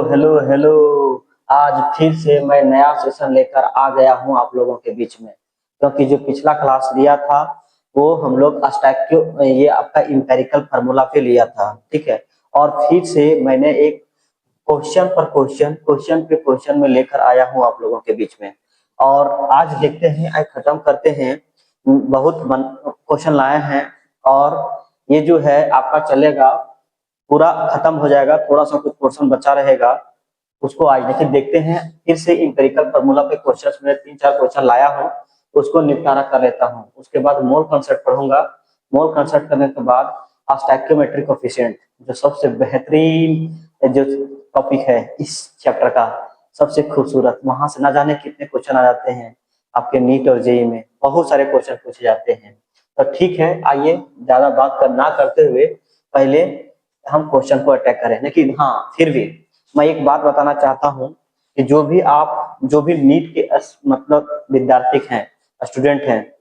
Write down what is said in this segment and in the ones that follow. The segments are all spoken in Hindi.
Hello hello. आज फिर से मैं नया सेशन लेकर आ गया हूं आप लोगों के बीच में, क्योंकि जो पिछला क्लास लिया था वो हम लोग अस्टैक्यू ये आपका इंपेरिकल फार्मूला पे लिया था, ठीक है। और फिर से मैंने एक क्वेश्चन पर क्वेश्चन क्वेश्चन पे क्वेश्चन में लेकर आया हूं आप लोगों के बीच में। और आज देखते हैं, आज खत्म करते हैं। बहुत क्वेश्चन लाए हैं और ये जो है आपका चलेगा, पूरा खत्म हो जाएगा, थोड़ा सा कुछ पोर्शन बचा रहेगा उसको आज लेकिन देखते हैं। फिर से इंपेरिकल फार्मूला पे क्वेश्चंस में 3-4 क्वेश्चन लाया हूँ, उसको निपटारा कर लेता हूँ। उसके बाद मोल कंसेप्ट पढ़ूंगा। मोल कंसेप्ट करने के बाद स्टैक्योमेट्रिक कोफिशिएंट, जो सबसे बेहतरीन जो टॉपिक है इस चैप्टर का, सबसे खूबसूरत, वहां से ना जाने कितने क्वेश्चन आ जाते हैं आपके नीट और जेई में, बहुत सारे क्वेश्चन पूछे जाते हैं। तो ठीक है, आइए ज्यादा बात ना करते हुए पहले हम क्वेश्चन को अटैक करें। लेकिन हाँ, फिर भी मैं एक बात बताना चाहता हूँ कि जो भी नीट के मतलब विद्यार्थी हैं, स्टूडेंट हैं,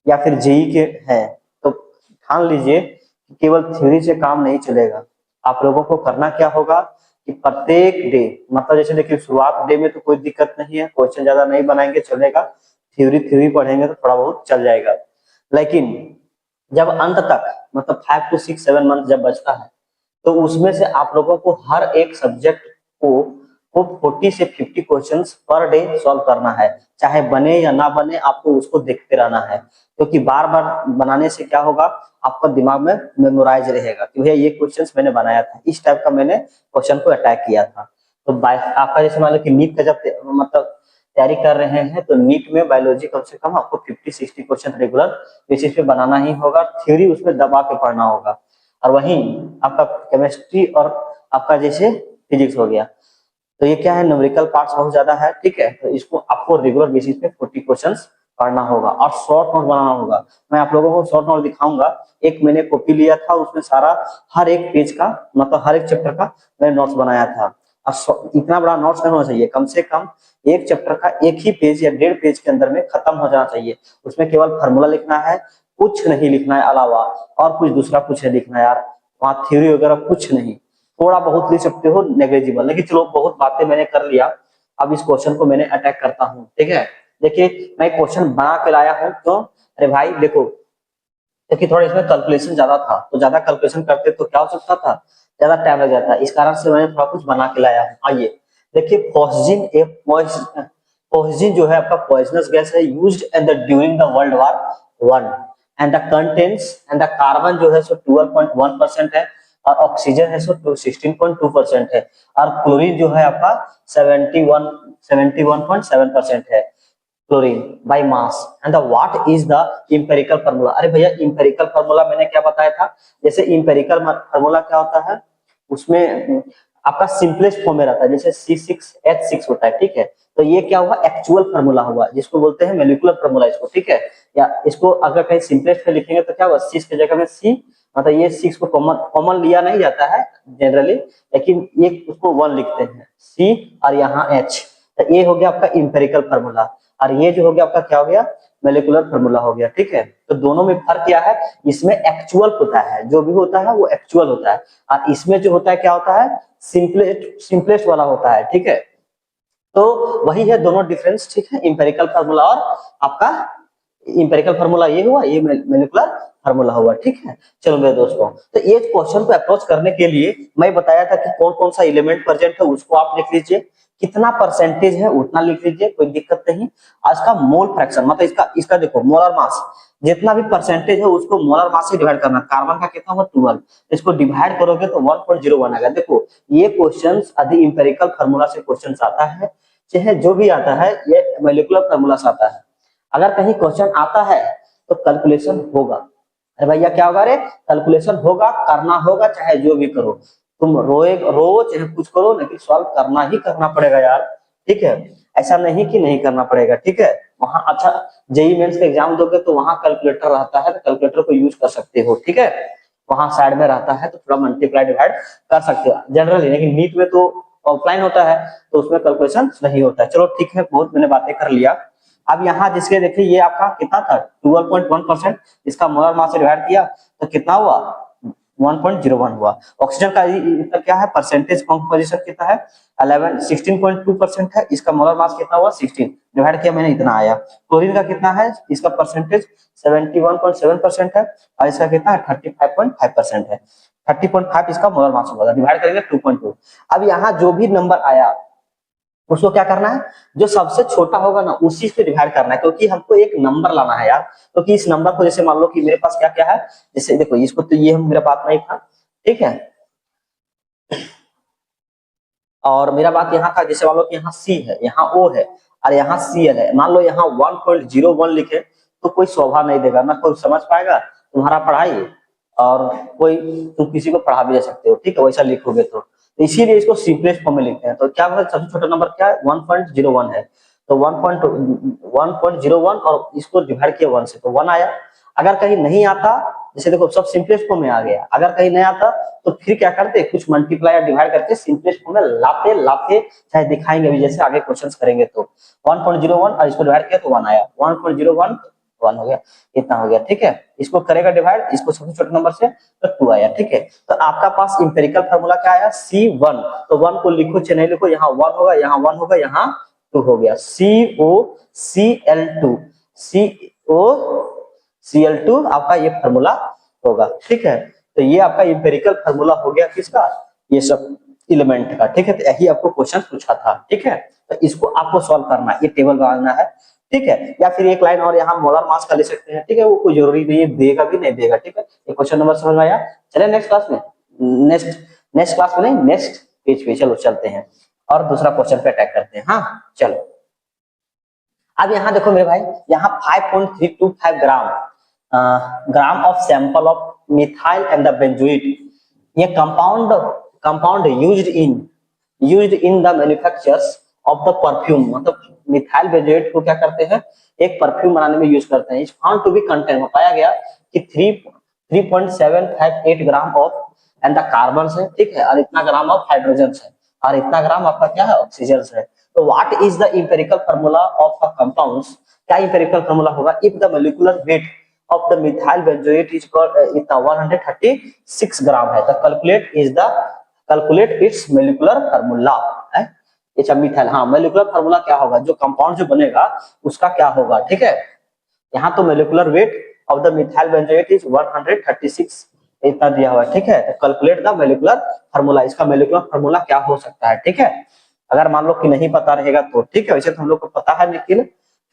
या फिर जेई के हैं, तो ठान लीजिए कि केवल थ्योरी से काम नहीं चलेगा। आप लोगों को करना क्या होगा कि प्रत्येक डे, मतलब जैसे देखिए शुरुआत डे में तो कोई दिक्कत नहीं है, क्वेश्चन ज्यादा नहीं बनाएंगे चलेगा, थ्योरी थ्योरी पढ़ेंगे तो थोड़ा बहुत चल जाएगा। लेकिन जब अंत तक, मतलब 5 to 6-7 मंथ जब बचता है, तो उसमें से आप लोगों को हर एक सब्जेक्ट को 40 से 50 क्वेश्चंस पर डे सॉल्व करना है। चाहे बने या ना बने, आपको उसको देखते रहना है, क्योंकि बार बार बनाने से क्या होगा, आपका दिमाग में मेमोराइज रहेगा कि भैया ये क्वेश्चंस मैंने बनाया था, इस टाइप का मैंने क्वेश्चन को अटैक किया था। तो आपका जैसे मान लो कि नीट का जब मतलब तैयारी कर रहे हैं, तो नीट में बायोलॉजी कम से कम आपको 50-60 क्वेश्चन रेगुलर बेसिस पे बनाना ही होगा, थ्योरी उसमें दबा के पढ़ना होगा। और वहीं आपका केमिस्ट्री और आपका जैसे फिजिक्स हो गया, तो ये क्या है, न्यूमेरिकल पार्ट्स बहुत ज्यादा है, ठीक है। तो इसको आपको रेगुलर बेसिस पे 40 क्वेश्चंस पढ़ना होगा और शॉर्ट नोट बनाना होगा। मैं आप लोगों को शॉर्ट नोट दिखाऊंगा। एक मैंने कॉपी लिया था, उसमें सारा हर एक पेज का, मतलब हर एक चैप्टर का मैंने नोट्स बनाया था। और इतना बड़ा नोट्स नहीं होना चाहिए, कम से कम एक चैप्टर का एक ही पेज या 1.5 पेज के अंदर में खत्म हो जाना चाहिए। उसमें केवल फार्मूला लिखना है, कुछ नहीं लिखना है अलावा, और कुछ दूसरा कुछ है लिखना है यार, वहाँ थ्योरी वगैरह कुछ नहीं। थोड़ा बहुत लिख सकते हो नेग्लिजिबल, लेकिन चलो बहुत बातें मैंने कर लिया। अब इस क्वेश्चन को मैंने अटैक करता हूँ, ठीक है। देखिए मैं क्वेश्चन बना के लाया हूँ, क्यों? अरे भाई देखो, देखिए थोड़ा इसमें कैलकुलेशन ज्यादा था, तो ज्यादा कैलकुलेशन करते तो क्या हो सकता था, ज्यादा टाइम लग जाता। इस कारण से मैंने थोड़ा कुछ बना के लाया हूँ। आइए देखिए, पॉइजन जो है आपका पॉइजनस गैस है, used in the during the world war one, and the contents and the carbon जो है सो 12.1% है, और ऑक्सीजन है सो 16.2% है, और क्लोरीन जो है आपका 71.7% है, chlorine by mass. And the what is the empirical formula. अरे भैया इंपेरिकल फार्मूला मैंने क्या बताया था, जैसे इंपेरिकल फार्मूला क्या होता है, उसमें आपका सिंपलेस्ट फॉर्म में रहता है, जैसे C6H6 होता है, ठीक है। तो ये क्या हुआ, एक्चुअल फार्मूला हुआ, जिसको बोलते हैं मोलिकुलर फार्मूला इसको, ठीक है। या इसको अगर कहीं सिंपलेस्ट में लिखेंगे तो क्या हुआ, 6 की जगह में C, मतलब ये 6 को कॉमन कॉमन लिया नहीं जाता है जनरली, लेकिन ये उसको 1 लिखते हैं, C और यहाँ H। तो ये हो गया आपका इंपेरिकल फार्मूला, और ये जो हो गया आपका क्या हो गया, मोलिकुलर फार्मूला हो गया, ठीक है। तो दोनों में फर्क क्या है, इसमें एक्चुअल होता है, जो भी होता है वो एक्चुअल होता है, और इसमें जो होता है क्या होता है, सिंपलेस्ट वाला होता है, ठीक है। तो वही है दोनों डिफरेंस, ठीक है, इंपेरिकल फार्मूला और आपका इंपेरिकल फार्मूला ये हुआ, ये मोलिकुलर फार्मूला हुआ, ठीक है। चलो मेरे दोस्तों, तो ये क्वेश्चन को अप्रोच करने के लिए मैं बताया था कि कौन कौन सा एलिमेंट प्रेजेंट है उसको आप लिख लीजिए, कितना परसेंटेज है उतना लिख लीजिए, कोई दिक्कत नहीं। आज का मोल फ्रैक्शन, मतलब इसका इसका देखो मोलर मास, जितना भी परसेंटेज है उसको मोलर मास से डिवाइड करना। कार्बन का कितना हुआ 12, इसको डिवाइड करोगे तो 1.01 आएगा। देखो ये क्वेश्चंस अधिक इंपेरिकल फार्मूला से क्वेश्चंस आता है, चाहे जो भी आता है ये मोलिकुलर फार्मूला से आता है। अगर कहीं क्वेश्चन आता है तो कैलकुलेशन होगा। अरे भैया क्या होगा, रे कैलकुलेशन होगा, करना होगा, चाहे जो भी करो, तुम रो चाहे कुछ करो, लेकिन सॉल्व करना ही करना पड़ेगा यार, ठीक है। ऐसा नहीं कि नहीं करना पड़ेगा, ठीक है। वहां अच्छा जेई मेंस का एग्जाम दोगे तो वहां कैलकुलेटर रहता है, तो कैलकुलेटर को यूज कर सकते हो, ठीक है। वहां साइड में रहता है तो थोड़ा मल्टीप्लाई डिवाइड कर सकते हो जनरली, लेकिन नीट में तो ऑफलाइन होता है तो उसमें कैलकुलेशन नहीं होता है। चलो ठीक है, बहुत मैंने बातें कर लिया। अब यहाँ जिसके देखिए ये आपका कितना था 12.1%, इसका मोलर मास से डिवाइड किया तो कितना हुआ 1.01 हुआ। ऑक्सीजन का इतना क्या है, परसेंटेज कंपोजिशन कितना है, 16.2% है। इसका मोलर मास कितना हुआ, 16, डिवाइड किया मैंने, इतना आया। क्लोरीन का कितना है, इसका परसेंटेज 71.7% है, और इसका कितना है, 35.5% है। 30.5 इसका मोलर मास होगा, डिवाइड करेंगे 2.2। अब यहाँ जो भी नंबर आया उसको क्या करना है, जो सबसे छोटा होगा ना उसी से डिवाइड करना है, क्योंकि हमको एक नंबर लाना है यार। क्योंकि इस नंबर को, जैसे मान लो कि मेरे पास क्या क्या है, जैसे देखो इसको तो ये मेरा बात नहीं था, ठीक है, और मेरा बात यहाँ था, जैसे मान लो कि यहाँ C है, यहाँ O है, और यहाँ Cl है। मान लो यहाँ 1.01 लिखे तो कोई शोभा नहीं देगा ना, कोई समझ पाएगा तुम्हारा पढ़ाई, और कोई तुम किसी को पढ़ा भी दे सकते हो, ठीक है, वैसा लिखोगे तो इसीलिए इसको सिंपलेस्ट फॉर्म में लिखते हैं। तो क्या होगा, सबसे छोटा नंबर क्या है, 1.01 है, तो 1.01 और इसको डिवाइड किया 1 से तो 1 आया। अगर कहीं नहीं आता, जैसे देखो सब सिंपलेस्ट फॉर्म में आ गया, अगर कहीं नहीं आता तो फिर क्या करते, कुछ मल्टीप्लाई या डिवाइड करके सिंपलेस्ट फॉर्म में लाते लाते, चाहे दिखाएंगे भी, जैसे आगे क्वेश्चंस करेंगे। तो 1.01 और इसको डिवाइड किया तो 1 आया, 1.01 1 हो गया, इतना हो गया, ठीक है। इसको करेगा डिवाइड, इसको सबसे छोटे नंबर से, तो 2 आया, ठीक है। तो आपका पास इंपेरिकल फार्मूला क्या आया, C1, तो 1 को लिखो चाहे नहीं लिखो, यहाँ 1 होगा, यहाँ 1 होगा, यहाँ 2 हो गया, COCl2, COCl2 आपका ये फार्मूला होगा, ठीक है। तो ये आपका इंपेरिकल फार्मूला हो गया किसका, ये सब एलिमेंट का, ठीक है। तो यही आपको क्वेश्चन पूछा था, ठीक है। तो इसको आपको सॉल्व करना है, ये टेबल बनाना है, ठीक है। या फिर एक लाइन और यहाँ मोलर मास का ले सकते हैं, ठीक है, वो कोई जरूरी नहीं है, देगा भी नहीं देगा, ठीक है। ये क्वेश्चन नंबर समझ में आया। चले नेक्स्ट क्लास में, नेक्स्ट नेक्स्ट क्लास में नहीं, नेक्स्ट पेज पे चलो चलते हैं और दूसरा क्वेश्चन पे अटैक करते हैं। हाँ चलो, अब यहाँ देखो मेरे भाई, यहाँ 5.325 gram of sample of methyl and the benzoate, ये compound used in the manufactures of the perfume, मतलब मिथाइल बेंजोइट को क्या करते हैं, एक परफ्यूम बनाने में यूज करते हैं। Is found to be contain, पाया गया कि 3.758 gram of and the carbon है, ठीक है, और इतना ग्राम ऑफ हाइड्रोजन है, और इतना ग्राम आपका क्या है, ऑक्सीजन है। तो what is the empirical formula of the compounds, क्या इंपेरिकल फार्मूला होगा, if the molecular weight of the methyl benzoate is इतना 136 ग्राम है, तो कैलकुलेट इट्स मोलिकुलर फार्मूला है। अच्छा मिथाइल, हाँ मोलिकुलर फार्मूला क्या होगा, जो कंपाउंड जो बनेगा उसका क्या होगा, ठीक है। यहाँ तो molecular weight of the methyl benzoate is 136 इतना दिया हुआ है, ठीक है। तो कैलकुलेट द मोलिकुलर फार्मूला, इसका मोलिकुलर फार्मूला क्या हो सकता है, ठीक है। अगर मान लो कि नहीं पता रहेगा तो ठीक है, वैसे तो हम लोग को पता है, लेकिन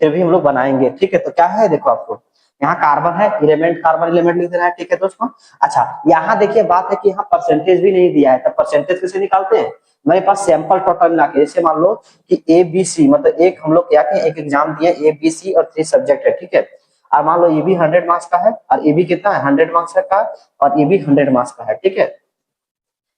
फिर भी हम लोग बनाएंगे, ठीक है। तो क्या है देखो, आपको यहाँ कार्बन है, एलिमेंट कार्बन एलिमेंट लिख देना है, ठीक है दोस्तों। अच्छा यहाँ देखिए बात है कि यहाँ परसेंटेज भी नहीं दिया है, तो परसेंटेज कैसे निकालते हैं, मेरे पास सैंपल टोटल मिला के, जैसे मान लो कि ABC, मतलब एक हम लोग क्या किए, एक एग्जाम दिए ABC और 3 सब्जेक्ट है, ठीक है। और मान लो ये भी 100 मार्क्स का है, और ये भी कितना है, 100 मार्क्स का, और ये भी 100 मार्क्स का है, ठीक है।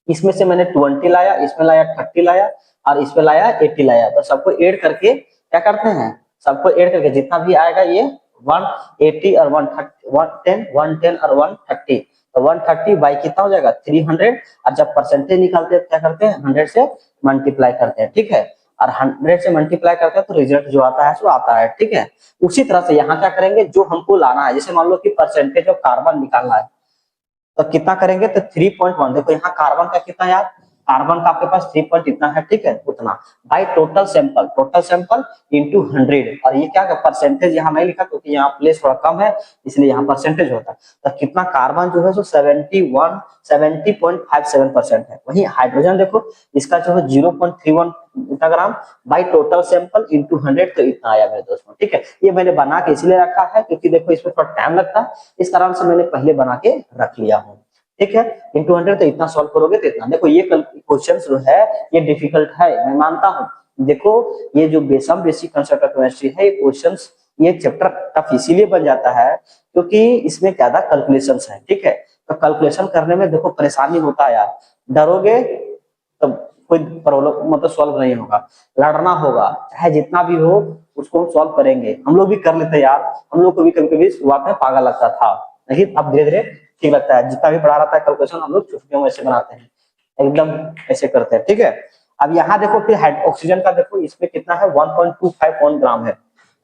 इसमें से मैंने 20 लाया, इसमें लाया 30 लाया, और इसमें लाया 80 लाया, तो सबको ऐड करके क्या करते हैं, सबको ऐड करके जितना भी आएगा ये 180 और 110 110 और 130, तो 130 बाई कितना हो जाएगा 300, और जब परसेंटेज निकालते हैं क्या करते हैं, 100 से मल्टीप्लाई करते हैं, ठीक है। और 100 से मल्टीप्लाई करते हैं तो रिजल्ट जो आता है सो आता है, ठीक है। उसी तरह से यहाँ क्या करेंगे, जो हमको लाना है, जैसे मान लो कि परसेंटेज ऑफ कार्बन निकालना है, तो कितना करेंगे, तो 3.1, देखो यहाँ कार्बन का कितना यार, कार्बन का आपके पास 3 पॉइंट इतना है, ठीक है, उतना बाई टोटल सैंपल इंटू 100, और ये क्या परसेंटेज यहाँ नहीं लिखा क्योंकि यहाँ प्लेस थोड़ा कम है, इसलिए यहाँ परसेंटेज होता है। तो कितना कार्बन जो है सो 70.57% है। वहीं हाइड्रोजन देखो, इसका जो है 0.31 gram by total sample into 100, तो इतना आया मेरे दोस्तों, ठीक है। ये मैंने बना के इसलिए रखा है क्योंकि देखो इसमें थोड़ा टाइम लगता है, इस कारण से मैंने पहले बना के रख लिया हूँ, ठीक है। इंटू 100 तो इतना सॉल्व करोगे तो इतना, देखो ये क्वेश्चन जो है ये डिफिकल्ट है, मैं मानता हूँ। देखो ये जो बेसिक कंसेप्ट ऑफ केमिस्ट्री है, ये क्वेश्चंस, ये चैप्टर टफ इसीलिए बन जाता है क्योंकि इसमें ज्यादा कैलकुलेशंस है, ठीक है। तो कैलकुलेशन करने में देखो परेशानी होता है यार, डरोगे तो कोई प्रॉब्लम मतलब सॉल्व नहीं होगा, लड़ना होगा, चाहे जितना भी हो उसको हम सॉल्व करेंगे। हम लोग भी कर लेते हैं यार, हम लोग को भी कभी कभी शुरुआत में पागल लगता था, नहीं अब धीरे धीरे ठीक लगता है। जितना भी पढ़ा रहता है कैलकुलेशन हम लोग छुट्टियों में ऐसे बनाते हैं, एकदम ऐसे करते हैं, ठीक है। अब यहाँ देखो फिर ऑक्सीजन का देखो, इसमें कितना है 1.251 ग्राम है,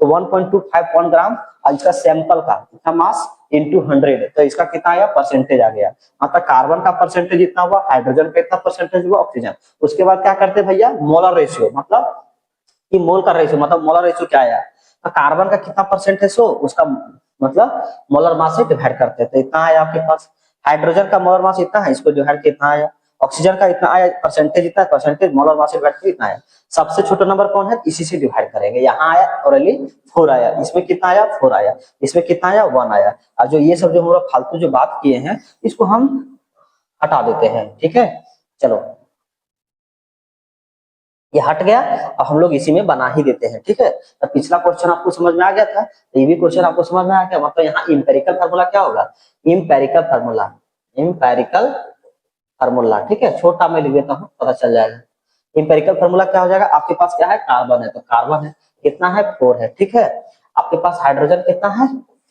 तो 1.251 ग्राम, और इसका सैंपल का कितना मास इंटू 100, तो इसका कितना आया, परसेंटेज आ गया। मतलब कार्बन का परसेंटेज इतना हुआ, हाइड्रोजन का इतना परसेंटेज हुआ, ऑक्सीजन। उसके बाद क्या करते भैया, मोलर रेशियो, मतलब कि मोल का रेशियो, मतलब मोलर रेशियो क्या आया, तो कार्बन का कितना परसेंट है 100, उसका मतलब मोलर मास से डिवाइड करते हैं, तो इतना आया आपके पास। हाइड्रोजन का मोलर मास इतना है, इसको डिवाइड कितना आया, ऑक्सीजन का इतना आया, परसेंटेज इतना है, परसेंटेज मोलर मास से डिवाइड किया इतना आया। सबसे छोटा नंबर कौन है, इसी से डिवाइड करेंगे। यहाँ आया ओरली 4 आया, इसमें कितना आया 4 आया, इसमें कितना आया 1 आया। और जो ये सब जो हम लोग फालतू जो बात किए हैं इसको हम हटा देते हैं, ठीक है। चलो ये हट गया, अब हम लोग इसी में बना ही देते हैं, ठीक है। तो पिछला क्वेश्चन आपको समझ में आ गया था, तो ये भी क्वेश्चन आपको समझ में आ गया। मतलब यहाँ इंपेरिकल फार्मूला क्या होगा, इंपेरिकल फार्मूला, इंपेरिकल फार्मूला, ठीक है। छोटा में लिख देता हूँ, पता चल जाएगा। इंपेरिकल फार्मूला क्या हो जाएगा, आपके पास क्या है, कार्बन है, तो कार्बन है कितना है 4 है, ठीक है। आपके पास हाइड्रोजन कितना है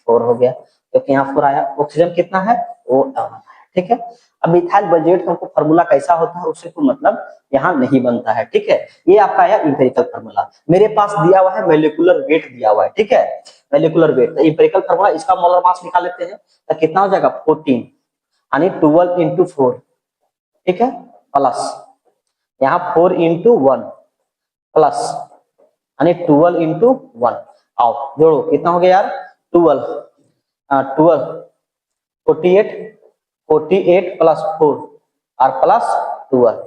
4 हो गया, क्योंकि यहाँ 4 आया। ऑक्सीजन कितना है वो 1 है, ठीक है। अब मिथाइल बंजेट का फार्मूला कैसा होता है उससे तो मतलब यहाँ नहीं बनता है, ठीक है। ये आपका आया इंपेरिकल फार्मूला। मेरे पास दिया हुआ है मोलिकुलर वेट दिया हुआ है, ठीक है, मोलिकुलर वेट। तो इंपेरिकल फार्मूला, इसका मोलर मास निकाल लेते हैं, तो कितना हो जाएगा 14, यानी 12 इंटू 4, ठीक है, प्लस यहाँ 4 इंटू 1 प्लस, यानी 12 इंटू 1। आओ जोड़ो, कितना हो गया यार 12, 12 48, 48 प्लस 4 और प्लस 12,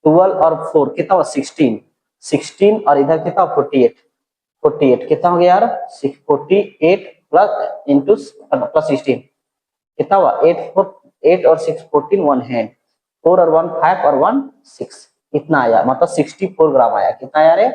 12 और 4 कितना हुआ 16, 16 और इधर कितना 48, 48 कितना हो गया यार 48 प्लस इंटू प्लस 16 कितना हुआ 8, 4 8 और 6 14, 1 हैंड, 4 और 1 5 और 1 6, कितना आया, मतलब 64 ग्राम आया। कितना आया रे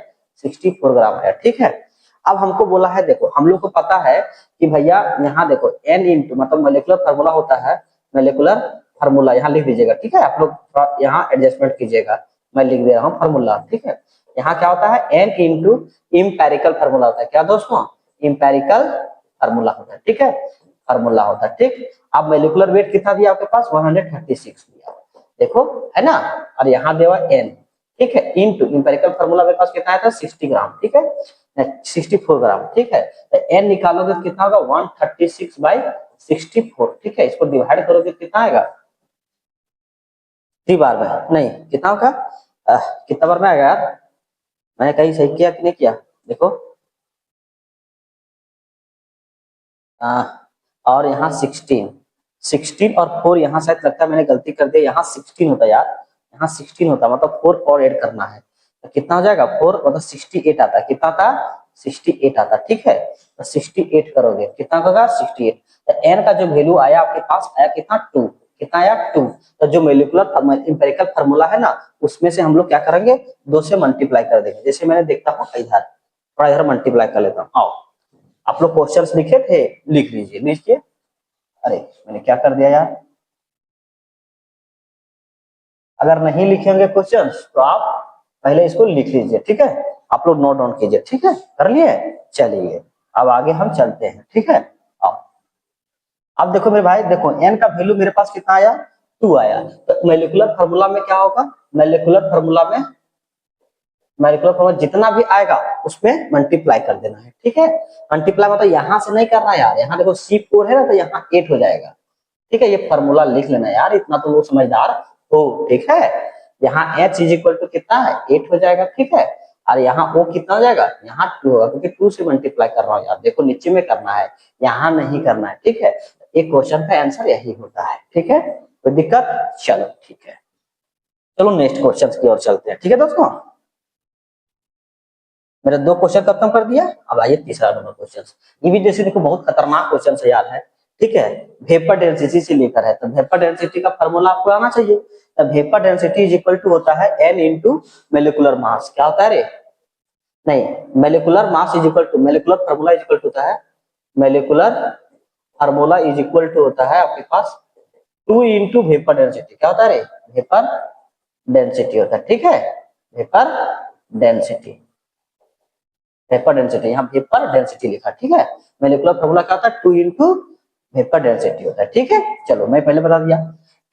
64 ग्राम आया, ठीक है। अब हमको बोला है, देखो हम लोग को पता है कि भैया यहाँ देखो n इंटू, मतलब मोलिकुलर फार्मूला होता है, मोलिकुलर फार्मूला यहाँ लिख दीजिएगा, ठीक है। आप लोग यहाँ एडजस्टमेंट कीजिएगा, मैं लिख दे रहा हूँ फार्मूला, ठीक है। यहाँ क्या होता है n इंटू इम्पेरिकल फार्मूला होता है, क्या दोस्तों, इम्पेरिकल फार्मूला होता है, ठीक है, फार्मूला होता है, ठीक। अब मोलिकुलर वेट कितना दिया आपके पास 136 दिया, देखो है ना, और यहाँ दिया n, ठीक है, इनटू इंपेरिकल फार्मूला मेरे पास कितना आया था 60 ग्राम, ठीक है, 64 ग्राम, ठीक है। तो n निकालोगे तो कितना होगा 136/64, ठीक है। इसको डिवाइड करोगे कितना आएगा 3 बार में, नहीं कितना होगा कितना बार में आएगा यार, मैंने कहीं सही किया कि नहीं किया, देखो और यहाँ 16, 16 और 4 यहाँ शायद लगता है मैंने गलती कर दी, यहाँ 16 होता यार, यहाँ 16 होता, मतलब 4 और ऐड करना है, तो कितना हो जाएगा 4 मतलब 68 आता है, कितना था 68 आता, ठीक है। तो 68 करोगे कितना होगा 68, तो n का जो वैल्यू आया आपके पास आया कितना 2, कितना आया 2। तो जो मोलिकुलर इंपेरिकल फार्मूला है ना, उसमें से हम लोग क्या करेंगे 2 से मल्टीप्लाई कर देंगे। जैसे मैंने देखता हूँ इधर, थोड़ा इधर मल्टीप्लाई कर लेता हूँ, आओ आप लोग क्वेश्चंस लिखे थे, लिख लीजिए, लिखिए। अरे मैंने क्या कर दिया यार, अगर नहीं लिखेंगे क्वेश्चंस तो आप पहले इसको लिख लीजिए, ठीक है, आप लोग नोट डाउन कीजिए, ठीक है, कर लिए। चलिए अब आगे हम चलते हैं, ठीक है। आओ अब देखो मेरे भाई, देखो n का वैल्यू मेरे पास कितना आया 2 आया, तो मोलिकुलर फार्मूला में क्या होगा, मोलिकुलर फार्मूला में मोलिकुलर फार्मूला जितना भी आएगा उसमें मल्टीप्लाई कर देना है, ठीक है। मल्टीप्लाई मतलब यहाँ से नहीं करना यार, यहाँ देखो C4 है ना, तो यहाँ 8 हो जाएगा, ठीक है। ये फार्मूला लिख लेना यार, इतना तो लोग समझदार हो, ठीक है। यहाँ H इज इक्वल टू कितना है 8 हो जाएगा, ठीक है। और यहाँ O कितना हो जाएगा, यहाँ 2 होगा, क्योंकि 2 से मल्टीप्लाई कर रहा हूँ यार, देखो नीचे में करना है, यहाँ नहीं करना है, ठीक है। एक क्वेश्चन का आंसर यही होता है, ठीक है, कोई दिक्कत, चलो ठीक है। चलो नेक्स्ट क्वेश्चन की ओर चलते हैं, ठीक है दोस्तों। मेरे 2 क्वेश्चन खत्म कर दिया, अब आइए तीसरा नंबर क्वेश्चन। ये भी जैसे देखो बहुत खतरनाक क्वेश्चन है यार, है ठीक है। वेपर डेंसिटी से लेकर है, तो वेपर डेंसिटी का फार्मूला आपको आना चाहिए। तो vapour density is equal to होता है n इंटू मोलिकुलर मास, क्या होता है रे, नहीं molecular mass is equal to, molecular formula is equal to होता है, molecular formula is equal to होता है आपके पास 2 इंटू वेपर डेंसिटी, क्या होता है रे, वेपर डेंसिटी होता है, ठीक है, वेपर डेंसिटी, वेपर डेंसिटी, यहाँ वेपर डेंसिटी लिखा, ठीक है। मोलिकुलर फार्मूला क्या होता है 2 इंटू वेपर डेंसिटी होता है, ठीक है। चलो मैं पहले बता दिया,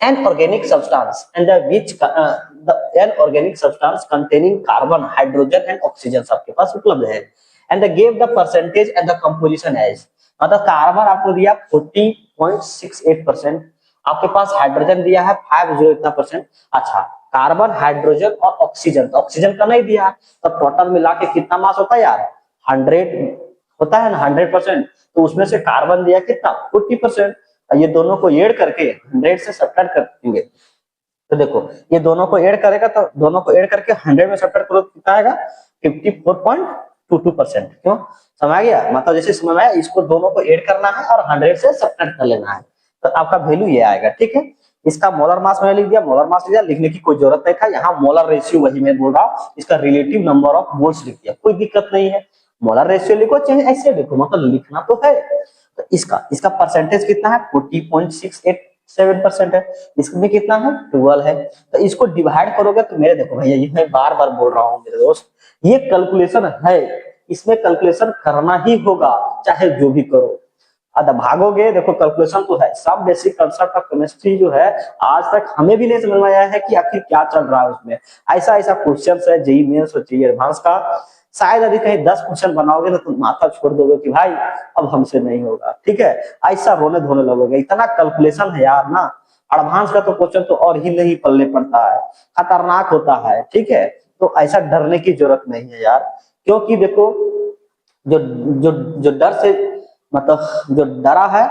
an organic substance and which an organic substance containing carbon hydrogen and oxygen आपके पास उपलब्ध है, and the give the percentage and the composition as, मतलब कार्बन आपको दिया 40.68%, आपके पास हाइड्रोजन दिया है 50 इतना परसेंट। अच्छा, कार्बन, हाइड्रोजन और ऑक्सीजन, तो ऑक्सीजन का नहीं दिया, तो टोटल मिला के कितना मास होता है यार, 100 होता है ना, 100%। तो उसमें से कार्बन दिया कितना, 40%। ये दोनों को ऐड करके 100 से सब्ट्रैक्ट कर देंगे, तो देखो ये दोनों को ऐड करेगा, तो दोनों को ऐड करके 100 में सब्ट्रैक्ट करो कितना आएगा, 54.22%। क्यों, समझ आ गया, मतलब जैसे समझ में आया, इसको दोनों को ऐड करना है और 100 से सब्ट्रैक्ट कर लेना है, तो आपका वैल्यू ये आएगा। ठीक है, इसका मोलर मास मैंने लिख दिया, मोलर मास लिख दिया, लिखने की कोई जरूरत नहीं था, यहाँ मोलर रेशियो वही मैं बोल रहा हूँ, इसका रिलेटिव नंबर ऑफ मोल्स लिख दिया, कोई दिक्कत नहीं है। मोलर रेशियो लिखो चाहे ऐसे लिखो, मतलब लिखना तो है। तो इसका परसेंटेज कितना है, 40.687% है, इसमें कितना है, 12 है। तो इसको डिवाइड करोगे तो मेरे, देखो भैया ये मैं बार बार बोल रहा हूँ मेरे दोस्त, ये कैलकुलेशन है, इसमें कैलकुलेशन करना ही होगा, चाहे जो भी करो। अगर भागोगे, देखो कैलकुलेशन तो है, सब बेसिक कंसेप्ट ऑफ केमिस्ट्री जो है आज तक हमें भी नहीं समझ में आया है कि आखिर क्या चल रहा है उसमें। ऐसा ऐसा क्वेश्चन है जेईई मेंस और जेईई एडवांस का, शायद अभी कहीं 10 क्वेश्चन बनाओगे ना तो माथा छोड़ दोगे कि भाई अब हमसे नहीं होगा। ठीक है, ऐसा रोने धोने लगोगे, इतना कैलकुलेशन है यार ना। एडवांस का तो क्वेश्चन तो और ही नहीं पल्ले पड़ता है, खतरनाक होता है। ठीक है, तो ऐसा डरने की जरूरत नहीं है यार, क्योंकि देखो जो जो जो डर से, मतलब जो डरा है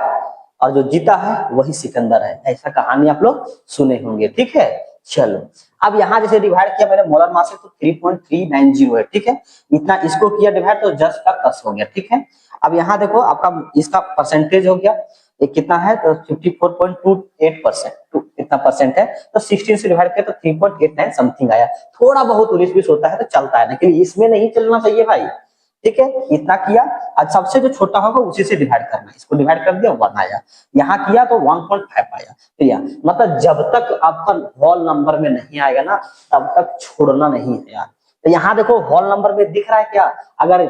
और जो जीता है वही सिकंदर है, ऐसा कहानी आप लोग सुने होंगे। ठीक है, चलो अब यहाँ जैसे डिवाइड किया मैंने मोलर मास से, तो 3.390 है। ठीक है, इतना इसको किया डिवाइड तो जस्ट का 10 हो गया। ठीक है, अब यहाँ देखो आपका इसका परसेंटेज हो गया, ये कितना है, तो 54.28%, इतना परसेंट है, तो 16 से डिवाइड किया तो 3.89 समथिंग आया। थोड़ा बहुत 19-20 होता है तो चलता है, लेकिन इसमें नहीं चलना चाहिए भाई। ठीक है, इतना किया, आज सबसे जो छोटा होगा उसी से डिवाइड करना, इसको डिवाइड कर दिया 1 आया, यहाँ किया तो 1.5 आया। तो यार मतलब जब तक आपका होल नंबर में नहीं आएगा ना तब तक छोड़ना नहीं है यार। तो यहाँ देखो होल नंबर में दिख रहा है क्या, अगर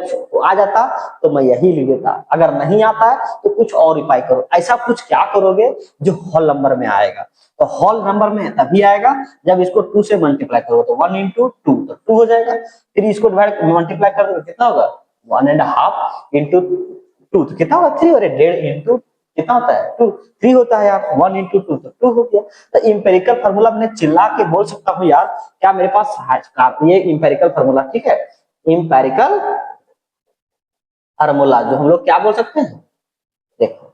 आ जाता तो मैं यही लिख देता, अगर नहीं आता है तो कुछ और उपाय करो। ऐसा कुछ क्या करोगे जो होल नंबर में आएगा, तो होल नंबर में तभी आएगा जब इसको 2 से मल्टीप्लाई करो, तो 1 into 2 तो 2 हो जाएगा, फिर इसको डिवाइड मल्टीप्लाई कर दो कितना होगा, 1.5 into 2 तो कितना होगा, 3, और 1.5 into कितना होता है, 2, 3 होता है यार, 1 into 2 तो 2 हो गया। तो इंपेरिकल फार्मूला मैंने चिल्ला के बोल सकता हूँ यार, क्या मेरे पास ये इंपेरिकल फार्मूला। ठीक है, इंपेरिकल फार्मूला जो हम लोग क्या बोल सकते हैं, देखो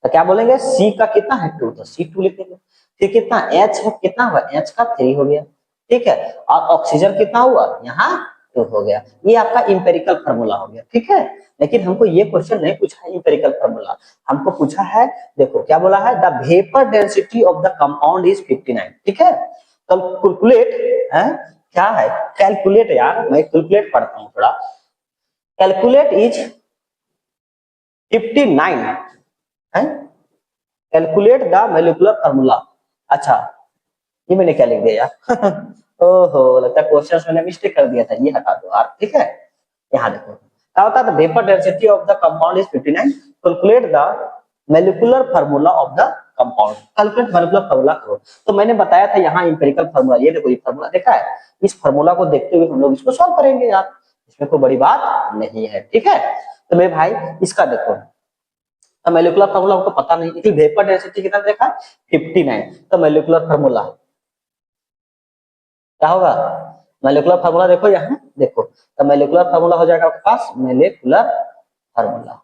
तो क्या बोलेंगे, सी का कितना है 2, तो C2 लिखेंगे। फिर कितना H है, कितना हुआ, H का 3 हो गया। ठीक है, और ऑक्सीजन कितना हुआ, यहाँ 2 हो गया। ये आपका इंपेरिकल फार्मूला हो गया। ठीक है, लेकिन हमको ये क्वेश्चन नहीं पूछा है इंपेरिकल फार्मूला, हमको पूछा है, देखो क्या बोला है, the vapour density of the compound is 59। ठीक है, तो कैलकुलेट है, क्या है, कैलकुलेट, यार मैं कैलकुलेट पढ़ता हूँ थोड़ा, कैलकुलेट इज 59 है, कैलकुलेट द मोलिकुलर फार्मूला। अच्छा, ये मैंने क्या लिख दिया यार ओहो, लगता है क्वेश्चन मैंने मिस्टेक कर दिया था, ये हटा दो यार। ठीक है, यहाँ देखो क्या होता है, vapour density of the compound is 59, calculate the molecular formula of the compound, calculate molecular formula करो। तो मैंने बताया था यहाँ इंपेरिकल फार्मूला, ये देखो ये फार्मूला देखा है, इस फार्मूला को देखते हुए हम लोग इसको सॉल्व करेंगे यार, इसमें कोई बड़ी बात नहीं है। ठीक है, तो मेरे भाई इसका देखो, तो मोलिकुलर फार्मूला हमको पता नहीं, लेकिन वेपर डेंसिटी कितना देखा, 59, तो मोलिकुलर फार्मूला क्या होगा, मोलिकुलर फार्मूला देखो यहाँ देखो, तो मोलिकुलर फार्मूला हो जाएगा आपके पास, मोलिकुलर फार्मूला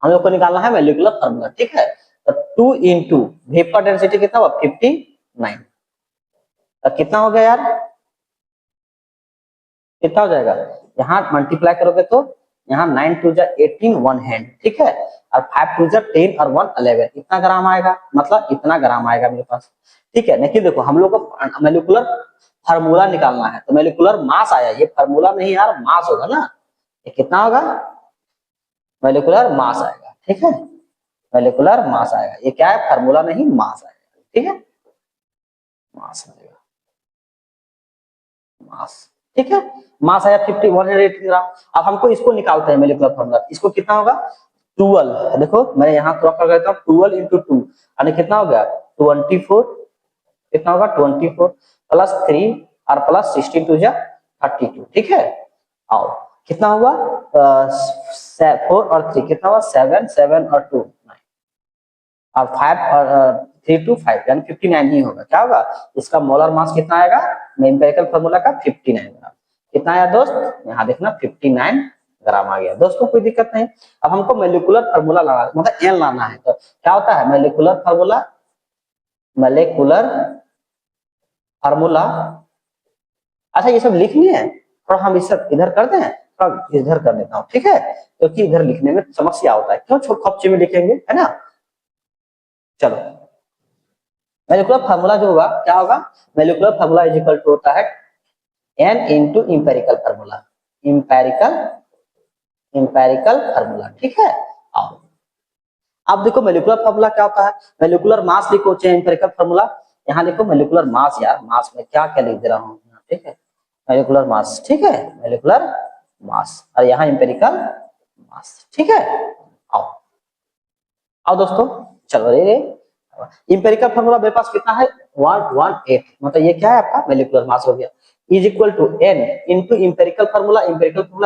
हम लोग को निकालना है मोलिकुलर फार्मूला। ठीक है, तो 2 into वेपर डेंसिटी कितना हुआ, 59, तो कितना हो गया यार, कितना हो जाएगा, यहाँ मल्टीप्लाई करोगे तो यहाँ 9 2 जा 18 वन हैंड। ठीक है, और 5 2 जा 10 और 1 11, इतना ग्राम आएगा, मतलब इतना ग्राम आएगा मेरे पास। ठीक है, लेकिन देखो हम लोग को मोलिकुलर फार्मूला निकालना है, तो मोलिकुलर मास आया, ये फार्मूला नहीं यार, मास होगा ना, ये कितना होगा, मोलिकुलर मास आएगा। ठीक है, मोलिकुलर मास आएगा, ये क्या है, फार्मूला नहीं, मास आएगा। ठीक है, मास आएगा, मास। ठीक है, मास आया 5180 ग्राम। अब हमको इसको निकालते हैं मोलिकुलर फार्मूला, इसको कितना होगा, 12, देखो मैं यहाँ थोड़ा कर देता हूँ, 12 into 2 यानी कितना हो गया, 24, कितना होगा 24 प्लस 3 और प्लस 16 2 जा 32। ठीक है, आओ कितना हुआ 4 और 3 कितना हुआ 7, 7 और 2 9 और 5 और 3 2 5 यानी 59 ही होगा। क्या होगा इसका मोलर मास कितना आएगा एम्पिरिकल फार्मूला का 59 ग्राम। कितना आया दोस्त यहाँ देखना 59 ग्राम आ गया। दोस्तों कोई दिक्कत नहीं। अब हमको मोलिकुलर फार्मूला लाना मतलब एन लाना है तो क्या होता है मोलिकुलर फार्मूला अच्छा ये सब लिख लिए हैं थोड़ा हम इस सब इधर कर दें थोड़ा इधर कर देता हूँ ठीक है क्योंकि इधर लिखने में समस्या होता है क्यों खपचे में लिखेंगे है ना। चलो मोलिकुलर फार्मूला जो होगा क्या होगा molecular formula is equal to होता है n into empirical formula empirical formula ठीक है। आओ अब देखो मोलिकुलर फार्मूला क्या होता है मोलिकुलर मास लिखो चाहे इंपेरिकल फार्मूला यहाँ लिखो मोलिकुलर मास यार मास में क्या क्या लिख दे रहा हूँ ठीक है मोलिकुलर मास ठीक है मोलिकुलर मास और यहाँ इंपेरिकल मास ठीक है। आओ आओ दोस्तों चलो रे इंपेरिकल फार्मूला मेरे पास कितना है 118 मतलब ये क्या है आपका मोलिकुलर मास हो गया is equal to n into empirical formula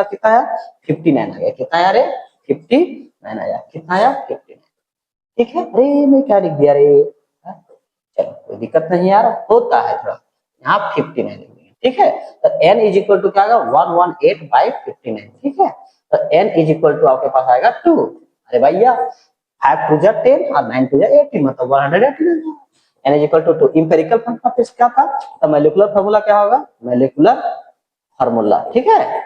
कितना है 59 आ गया कितना आया रे 59 आया कितना आया 59 ठीक है। अरे मैं क्या लिख दिया रे चलो कोई दिक्कत नहीं यार होता है थोड़ा यहाँ 59 लिख देंगे ठीक है। तो n इज इक्वल टू क्या आएगा 118 बाई 59 ठीक है। तो n इज इक्वल टू आपके पास आएगा 2 अरे भैया 5 टू जा 10 और 9 टू जा 18 मतलब 118 n is equal to 2 empirical formula क्या था तो मोलिकुलर फार्मूला क्या होगा मोलिकुलर फार्मूला ठीक है।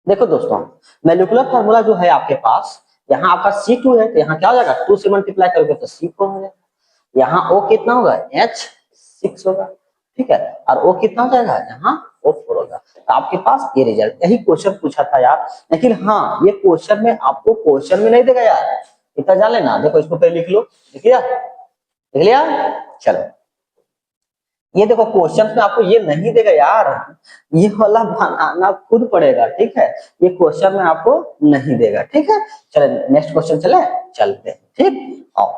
देखो दोस्तों मोलिकुलर फार्मूला जो है आपके पास यहाँ आपका C2 है तो यहाँ क्या हो जाएगा 2 से मल्टीप्लाई करोगे तो C4 हो जाएगा यहाँ O कितना होगा H6 होगा ठीक है और O कितना हो जाएगा यहाँ O4 होगा। तो आपके पास ये रिजल्ट यही क्वेश्चन पूछा था यार लेकिन हाँ ये क्वेश्चन में आपको क्वेश्चन में नहीं देगा यार इतना जान लेना। देखो इसको पहले लिख लो लिख लिया चलो ये देखो क्वेश्चन में आपको ये नहीं देगा यार ये वाला बनाना खुद पड़ेगा ठीक है ये क्वेश्चन में आपको नहीं देगा ठीक है। चले नेक्स्ट क्वेश्चन चलते हैं ठीक। आओ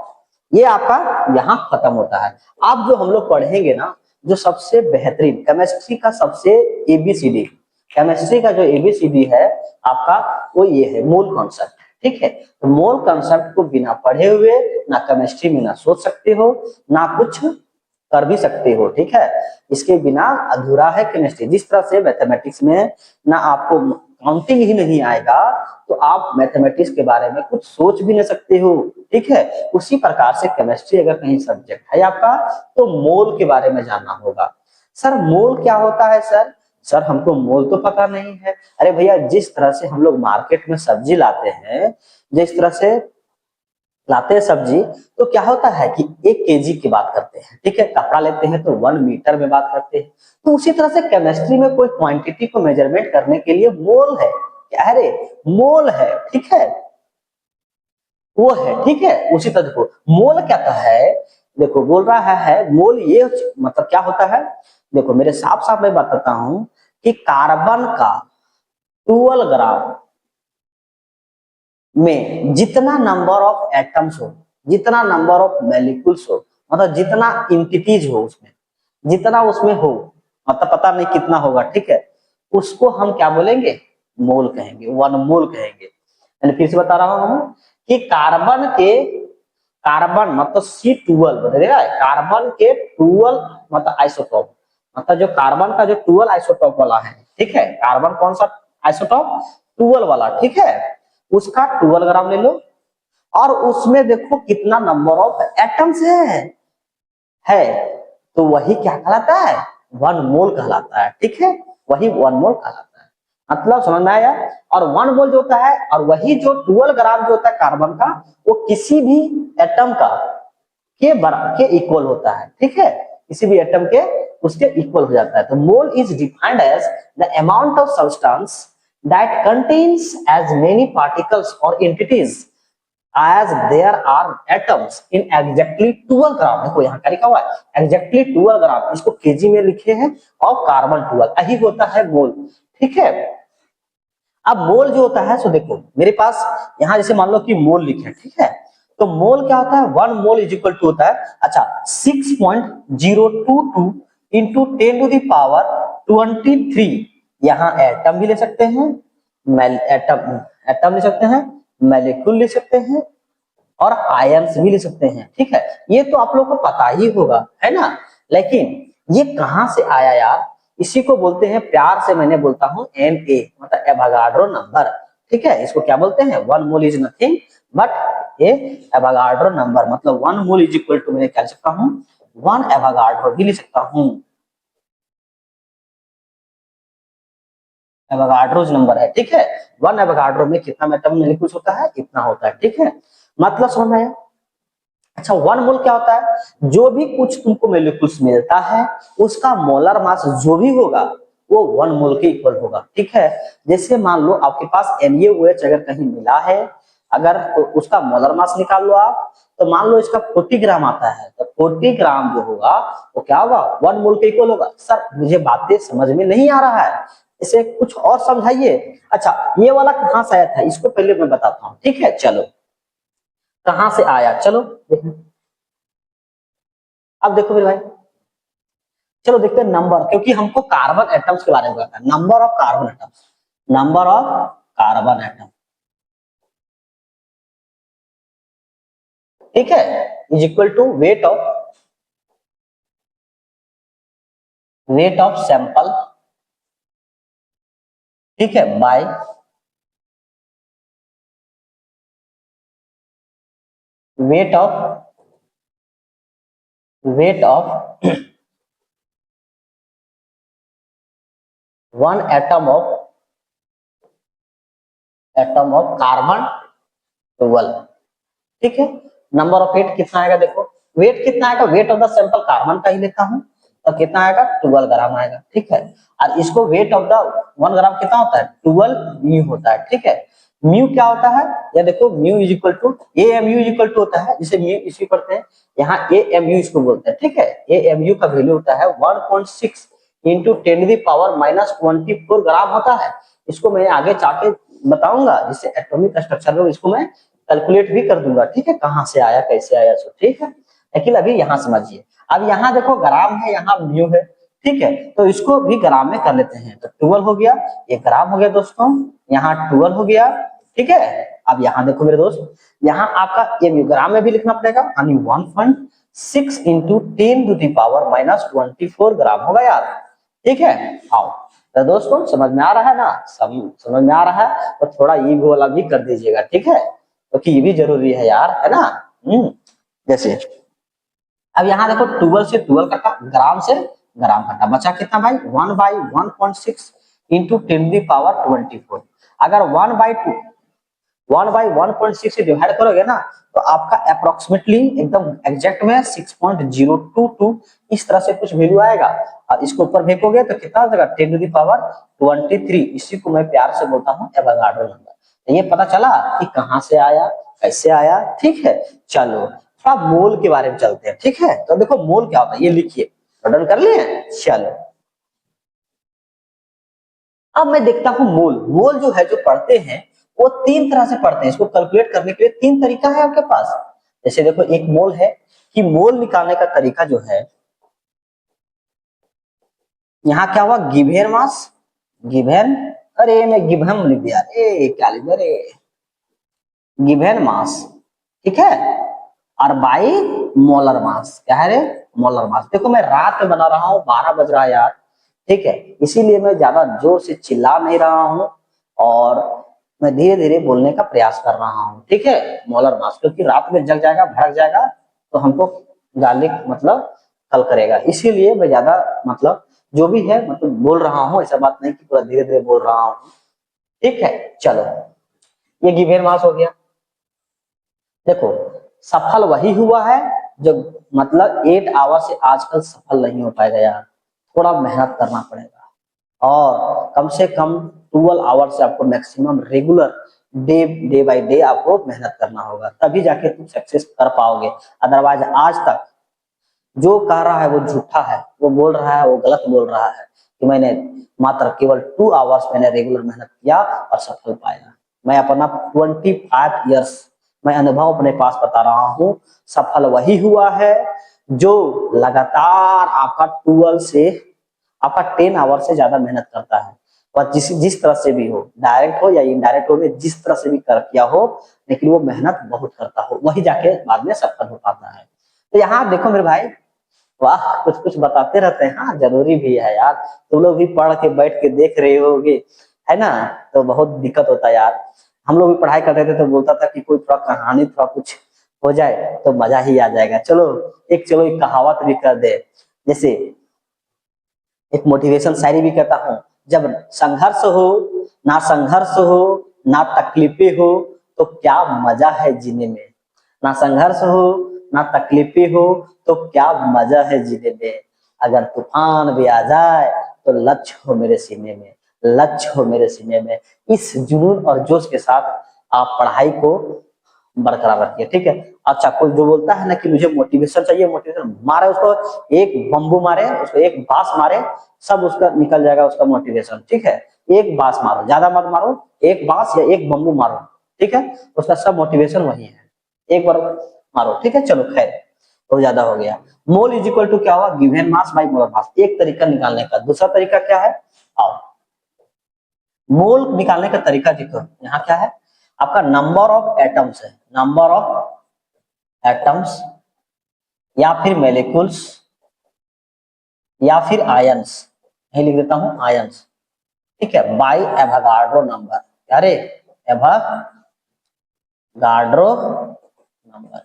ये आपका यहाँ खत्म होता है। अब जो हम लोग पढ़ेंगे ना जो सबसे बेहतरीन केमिस्ट्री का सबसे एबीसीडी केमिस्ट्री का जो एबीसीडी है आपका वो ये है मोल कॉन्सेप्ट ठीक है। तो मोल कॉन्सेप्ट को बिना पढ़े हुए ना केमिस्ट्री में ना सोच सकते हो ना कुछ कर भी सकते हो ठीक है। इसके बिना अधूरा है केमिस्ट्री। जिस तरह से मैथमेटिक्स में ना आपको काउंटिंग ही नहीं आएगा तो आप मैथमेटिक्स के बारे में कुछ सोच भी नहीं सकते हो ठीक है। उसी प्रकार से केमिस्ट्री अगर कहीं सब्जेक्ट है आपका तो मोल के बारे में जानना होगा। सर मोल क्या होता है सर हमको मोल तो पता नहीं है। अरे भैया जिस तरह से हम लोग मार्केट में सब्जी लाते हैं जिस तरह से लाते हैं सब्जी तो क्या होता है कि 1 केजी की बात करते हैं ठीक है। कपड़ा लेते हैं तो 1 मीटर में बात करते हैं। तो उसी तरह से केमिस्ट्री में कोई क्वांटिटी को मेजरमेंट करने के लिए मोल है क्या है रे मोल है ठीक है वो है ठीक है। उसी तरह देखो मोल क्या है देखो बोल रहा है मोल ये मतलब क्या होता है देखो मेरे साफ मैं बताता हूं कि कार्बन का 12 ग्राम में जितना नंबर ऑफ एटम्स हो जितना नंबर ऑफ मॉलिक्यूल्स हो मतलब जितना इंटिटीज हो उसमें जितना उसमें हो मतलब पता नहीं कितना होगा ठीक है उसको हम क्या बोलेंगे मोल कहेंगे 1 मोल कहेंगे। यानी फिर से बता रहा हूं कि कार्बन मतलब C12 बदलेगा कार्बन के 12 मतलब आइसोटोप मतलब जो कार्बन का जो 12 आइसोटोप वाला है ठीक है। कार्बन कौन सा आइसोटोप 12 वाला ठीक है उसका 12 ग्राम ले लो और उसमें देखो कितना नंबर ऑफ एटम्स है तो वही क्या कहलाता है 1 मोल कहलाता है ठीक है वही 1 मोल कहलाता है मतलब समझ में आया। और 1 मोल जो होता है और वही जो 12 ग्राम जो होता है कार्बन का वो किसी भी एटम का के इक्वल होता है ठीक है किसी भी एटम के उसके इक्वल हो जाता है। तो mole is defined as the amount of substance that contains as many particles or entities as there are atoms in exactly 12 ग्राम। देखो यहाँ क्या लिखा हुआ है exactly 12 ग्राम इसको केजी में लिखे हैं और कार्बन 12 यही होता है मोल ठीक है। अब मोल जो होता है सो देखो मेरे पास यहाँ जैसे मान लो कि मोल लिखे ठीक है तो मोल क्या होता है 1 मोल इज इक्वल टू होता है अच्छा 6.022 इंटू 10 टू द पावर 23 यहाँ एटम भी ले सकते हैं, एटम ले सकते हैं, मॉलिक्यूल ले सकते हैं और आयंस भी ले सकते हैं। ठीक है, ये तो आप लोग को पता ही होगा, है ना। लेकिन ये कहां से आया यार, इसी को बोलते हैं, प्यार से मैंने बोलता हूं Na, मतलब एवोगाड्रो नंबर। ठीक है, इसको क्या बोलते हैं, 1 mole is nothing but A Avogadro number, मतलब 1 मोल इज इक्वल टू, मैं क्या लिख सकता हूं, 1 एवोगाड्रो भी लिख सकता हूं। एवोगाड्रोज नंबर है। ठीक है, 1 एवोगाड्रो में कितना एटम मॉलिक्यूल्स होता है, इतना होता है। ठीक है, मतलब समझ में आया। अच्छा, 1 मोल क्या होता है, जो भी कुछ तुमको मॉलिक्यूल्स मिलता है उसका मोलर मास जो भी होगा वो 1 मोल के इक्वल होगा। ठीक है, जैसे मान लो आपके पास NaOH अगर कहीं मिला है, अगर तो उसका मोलर मास निकाल लो आप, तो मान लो इसका 40 ग्राम आता है, तो 40 ग्राम जो होगा वो क्या होगा, 1 मोल के इक्वल होगा। सर मुझे बातें समझ में नहीं आ रहा है, इसे कुछ और समझाइए। अच्छा, ये वाला कहां से आया था, इसको पहले मैं बताता हूँ। ठीक है, चलो कहां से आया, चलो देखो। अब देखो मेरे भाई, चलो देखते हैं नंबर, क्योंकि हमको कार्बन एटम्स के बारे में बताना है, number of carbon atoms, number of carbon atom. ठीक है, is equal to weight of sample. ठीक है, by weight of weight of 1 atom of carbon 12। ठीक है, नंबर ऑफ वेट कितना आएगा, देखो वेट कितना आएगा, weight of the sample carbon का ही लेता हूं, तो कितना आएगा, 12 ग्राम आएगा। ठीक है, और इसको वेट ऑफ द 1 ग्राम कितना होता है, 12 म्यू होता है। ठीक है, म्यू क्या होता है, या देखो mu is equal to AMU is equal to होता है, जिसे म्यू इसी पढ़ते हैं, यहाँ AMU इसको बोलते हैं। ठीक है, AMU का वैल्यू होता है 1.6 इंटू 10⁻24 ग्राम होता है। इसको मैं आगे जाके बताऊंगा, जिससे एटॉमिक स्ट्रक्चर में इसको मैं कैलकुलेट भी कर दूंगा। ठीक है, कहां से आया कैसे आया सो, ठीक है, लेकिन अभी यहाँ समझिए। अब यहाँ देखो ग्राम है, यहाँ म्यू है। ठीक है, तो इसको भी ग्राम में कर लेते हैं, तो 12 हो गया, ये ग्राम हो गया दोस्तों, यहाँ 12 हो गया। ठीक है, अब यहाँ देखो मेरे दोस्त, यहाँ आपका एमयू ग्राम में भी लिखना पड़ेगा, यानी 1.6 इंटू 10⁻24 ग्राम होगा यार। ठीक है, आओ तो दोस्तों समझ में आ रहा है ना, समझ में आ रहा है, तो थोड़ा ये वाला भी कर दीजिएगा। ठीक है, क्योंकि ये भी जरूरी है यार, है ना। जैसे अब यहाँ देखो 12 से 12 कटा, ग्राम से ग्राम कटा, बचा कितना भाई, 1/1.6 इंटू 10⁻24। अगर 1/1.6 से डिवाइड करोगे ना, तो आपका अप्रोक्सीमेटली एकदम एग्जैक्ट में 6.022 इस तरह से कुछ वैल्यू आएगा, और इसको ऊपर फेंकोगे तो कितना हो जाएगा, 10⁻23। इसी को मैं प्यार से बोलता हूँ एवोगाड्रो नंबर। तो ये पता चला कि कहाँ से आया कैसे आया। ठीक है, चलो थोड़ा मोल के बारे में चलते हैं। ठीक है, तो देखो मोल क्या होता है, ये लिखिए, नोट कर लिए, चलो अब मैं देखता हूँ मोल। मोल जो है, जो पढ़ते हैं वो 3 तरह से पढ़ते हैं, इसको कैलकुलेट करने के लिए 3 तरीका है आपके पास। जैसे देखो एक मोल है, कि मोल निकालने का तरीका जो है, यहाँ क्या हुआ, गिवेन मास, गिवेन, अरे मैं गिभम लिख दिया, अरे क्या लिख दिया, अरे गिवेन मास। ठीक है, और बाई मोलर मास, क्या है रे, मोलर मास। देखो मैं रात में बना रहा हूँ, 12 बज रहा है यार। ठीक है, इसीलिए मैं ज्यादा जोर से चिल्ला नहीं रहा हूँ, और मैं धीरे धीरे बोलने का प्रयास कर रहा हूँ। ठीक है, मोलर मास, क्योंकि रात में जग जाएगा, भड़क जाएगा, तो हमको गाली मतलब कल करेगा, इसीलिए मैं ज्यादा मतलब जो भी है मतलब बोल रहा हूँ, ऐसा बात नहीं कि पूरा धीरे धीरे बोल रहा हूँ। ठीक है, चलो ये गिवेन मास हो गया। देखो सफल वही हुआ है जो मतलब 8 आवर से आजकल सफल नहीं हो पाएगा यार, थोड़ा मेहनत करना पड़ेगा, और कम से कम 12 आवर से आपको maximum regular day by day आपको मेहनत करना होगा, तभी जाके तुम सक्सेस कर पाओगे। अदरवाइज आज तक जो कह रहा है वो झूठा है, वो बोल रहा है वो गलत बोल रहा है, कि मैंने मात्र केवल 2 आवर्स मैंने रेगुलर मेहनत किया और सफल पाया। मैं अपना 25 ईयर्स मैं अनुभव अपने पास बता रहा हूँ, सफल वही हुआ है जो लगातार आपका 12 से आपका 10 आवर से ज्यादा मेहनत करता है। वह जिस जिस तरह से भी हो, डायरेक्ट हो या इनडायरेक्ट हो, जिस तरह से भी कर किया हो, लेकिन वो मेहनत बहुत करता हो, वही जाके बाद में सफल हो पाता है। तो यहाँ देखो मेरे भाई, वाह कुछ कुछ बताते रहते हैं, हाँ जरूरी भी है यार। तुम लोग भी पढ़ के बैठ के देख रहे होगे, है ना, तो बहुत दिक्कत होता है यार। हम लोग भी पढ़ाई करते थे तो बोलता था कि कोई थोड़ा कहानी थोड़ा कुछ हो जाए तो मजा ही आ जाएगा। चलो एक कहावत भी कर दे, जैसे एक मोटिवेशन शायरी भी कहता हूँ, जब संघर्ष हो, ना संघर्ष हो, ना तकलीफें हो, तो क्या मजा है जीने में। ना संघर्ष हो, ना तकलीफें हो, तो क्या मजा है जीने में। अगर तूफान भी आ जाए तो लक्ष्य हो मेरे सीने में, लक्ष्य हो मेरे सीने में। इस जुनून और जोश के साथ आप पढ़ाई को बरकरार रखिए, ठीक है। अच्छा, कोई जो बोलता है ना कि मुझे मोटिवेशन चाहिए, मोटिवेशन मारे उसको, एक बम्बू मारे उसको, एक बांस मारे, सब उसका निकल जाएगा उसका मोटिवेशन, ठीक है। एक बांस मारो, ज्यादा मत मारो, एक बांस या एक बम्बू मारो, ठीक है, उसका सब मोटिवेशन वही है, एक बार मारो, ठीक है। चलो खैर, बहुत ज्यादा हो गया। मोल इज इक्वल टू क्या हुआ, given mass by molar mass, एक तरीका निकालने का। दूसरा तरीका क्या है, आओ मोल निकालने का तरीका देखो, यहाँ क्या है, आपका नंबर ऑफ एटम्स है, नंबर ऑफ एटम्स या फिर मेलिकुल्स या फिर आयंस, यही लिख देता हूं आयंस, ठीक है, बाय एवोगाड्रो नंबर। अरे एवोगाड्रो नंबर,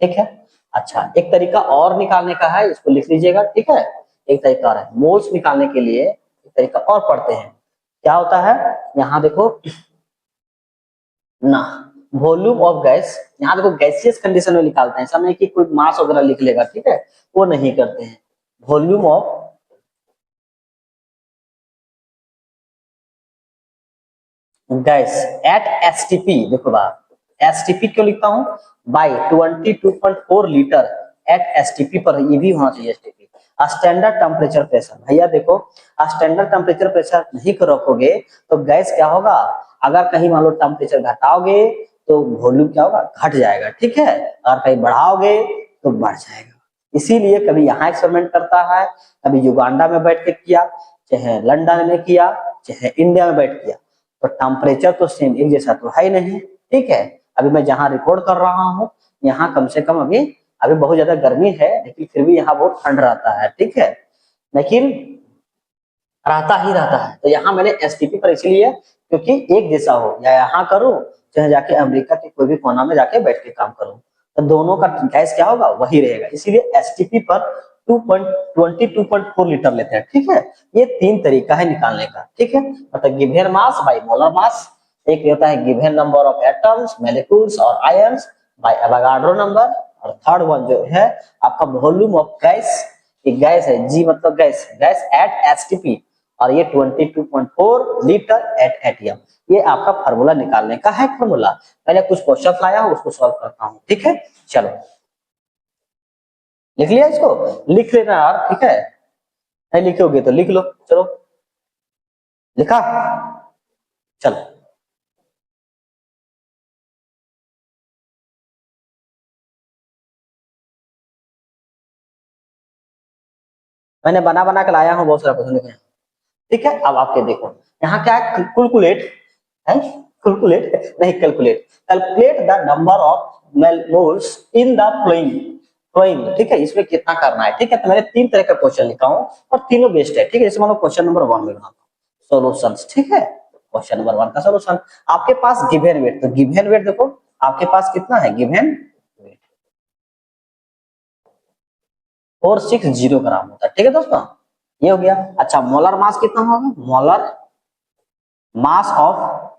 ठीक है। अच्छा, एक तरीका और निकालने का है, इसको लिख लीजिएगा, ठीक है। एक तरीका और है मोल्स निकालने के लिए, एक तरीका और पढ़ते हैं। क्या होता है, यहाँ देखो ना, वॉल्यूम ऑफ गैस, यहाँ देखो गैसियस कंडीशन में निकालते हैं, ऐसा नहीं कि कोई मास वगैरह लिख लेगा, ठीक है, वो नहीं करते हैं। Volume of gas at STP, देखो बात, एसटीपी क्यों लिखता हूं, बाई 22.4 लीटर एट एसटीपी पर, ये भी होना चाहिए एसटीपी। स्टैंडर्ड टेम्परेचर प्रेशर, भैया देखो स्टैंडर्ड टेम्परेचर प्रेशर नहीं को रखोगे तो गैस क्या होगा, अगर कहीं मान लो टेम्परेचर घटाओगे तो वॉल्यूम क्या होगा, घट जाएगा, ठीक है, और कहीं बढ़ाओगे तो बढ़ जाएगा। इसीलिए कभी यहाँ एक्सपेरिमेंट करता है, कभी युगांडा में बैठ के किया, चाहे लंदन में किया, चाहे इंडिया में बैठ किया, तो टेम्परेचर तो सेम एक जैसा तो है ही नहीं, ठीक है। अभी मैं जहाँ रिकॉर्ड कर रहा हूँ, यहाँ कम से कम अभी अभी बहुत ज्यादा गर्मी है, लेकिन फिर भी यहाँ बहुत ठंड रहता है, ठीक है, लेकिन रहता ही रहता है। तो यहाँ मैंने एसटीपी पर इसलिए क्योंकि एक जैसा हो, या यहाँ करूँ चाहे जाके अमेरिका के कोई भी कोना में जाके बैठ के काम करूँ, तो दोनों का गैस क्या होगा, वही रहेगा। इसीलिए एसटीपी पर 22.4 लीटर लेते हैं, ठीक है। ये तीन तरीका है निकालने का, ठीक है, मतलब given mass by molar mass, एक होता है given number of atoms, molecules और आयंस बाय एवोगाड्रो नंबर, और थर्ड वन जो है आपका वॉल्यूम ऑफ गैस, गैस है जी, मतलब गैस, गैस एट एसटीपी, और ये 22.4 लीटर एट एटीएम। ये आपका फार्मूला निकालने का है फार्मूला। मैंने कुछ क्वेश्चन लाया हूं, उसको सॉल्व करता हूं, ठीक है। चलो लिख लिया, इसको लिख लेना यार, ठीक है, नहीं लिखोगे तो लिख लो, चलो लिखा, चलो मैंने बना बना के लाया हूँ बहुत सारा क्वेश्चन लिखे, ठीक है। अब आपके देखो यहाँ क्या है, कैलकुलेट है, कैलकुलेट नहीं calculate, calculate the number of moles in the following, following, ठीक है, इसमें कितना करना है, ठीक है। तो मैंने तीन तरह का क्वेश्चन लिखा हूँ और तीनों बेस्ट है, ठीक है। जैसे मान लो क्वेश्चन नंबर 1 में बनाता हूँ सॉल्यूशंस, ठीक है। क्वेश्चन नंबर 1 का सॉल्यूशन, आपके पास गिवन वेट, तो गिवन वेट देखो आपके पास कितना है, गिवन वेट 460 ग्राम होता है, ठीक है दोस्तों, ये हो गया। अच्छा, मोलर मास कितना होगा, मोलर मास ऑफ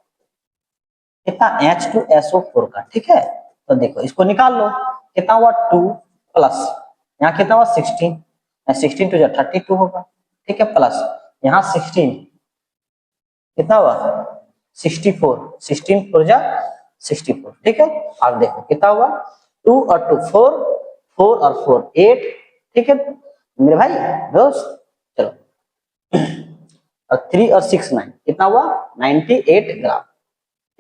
कितना, H2SO4 का, ठीक है। तो देखो इसको निकाल लो, कितना हुआ 2 प्लस यहाँ कितना हुआ 16, 16 टू 32 होगा, ठीक है, प्लस यहाँ 16 कितना हुआ 64, 16 फोर जा 64, ठीक है। अब देखो कितना हुआ 2 और 2 4, 4 और 4 8, ठीक है मेरे भाई दोस्त। चलो और 3 और 6 9 कितना हुआ 98 ग्राम,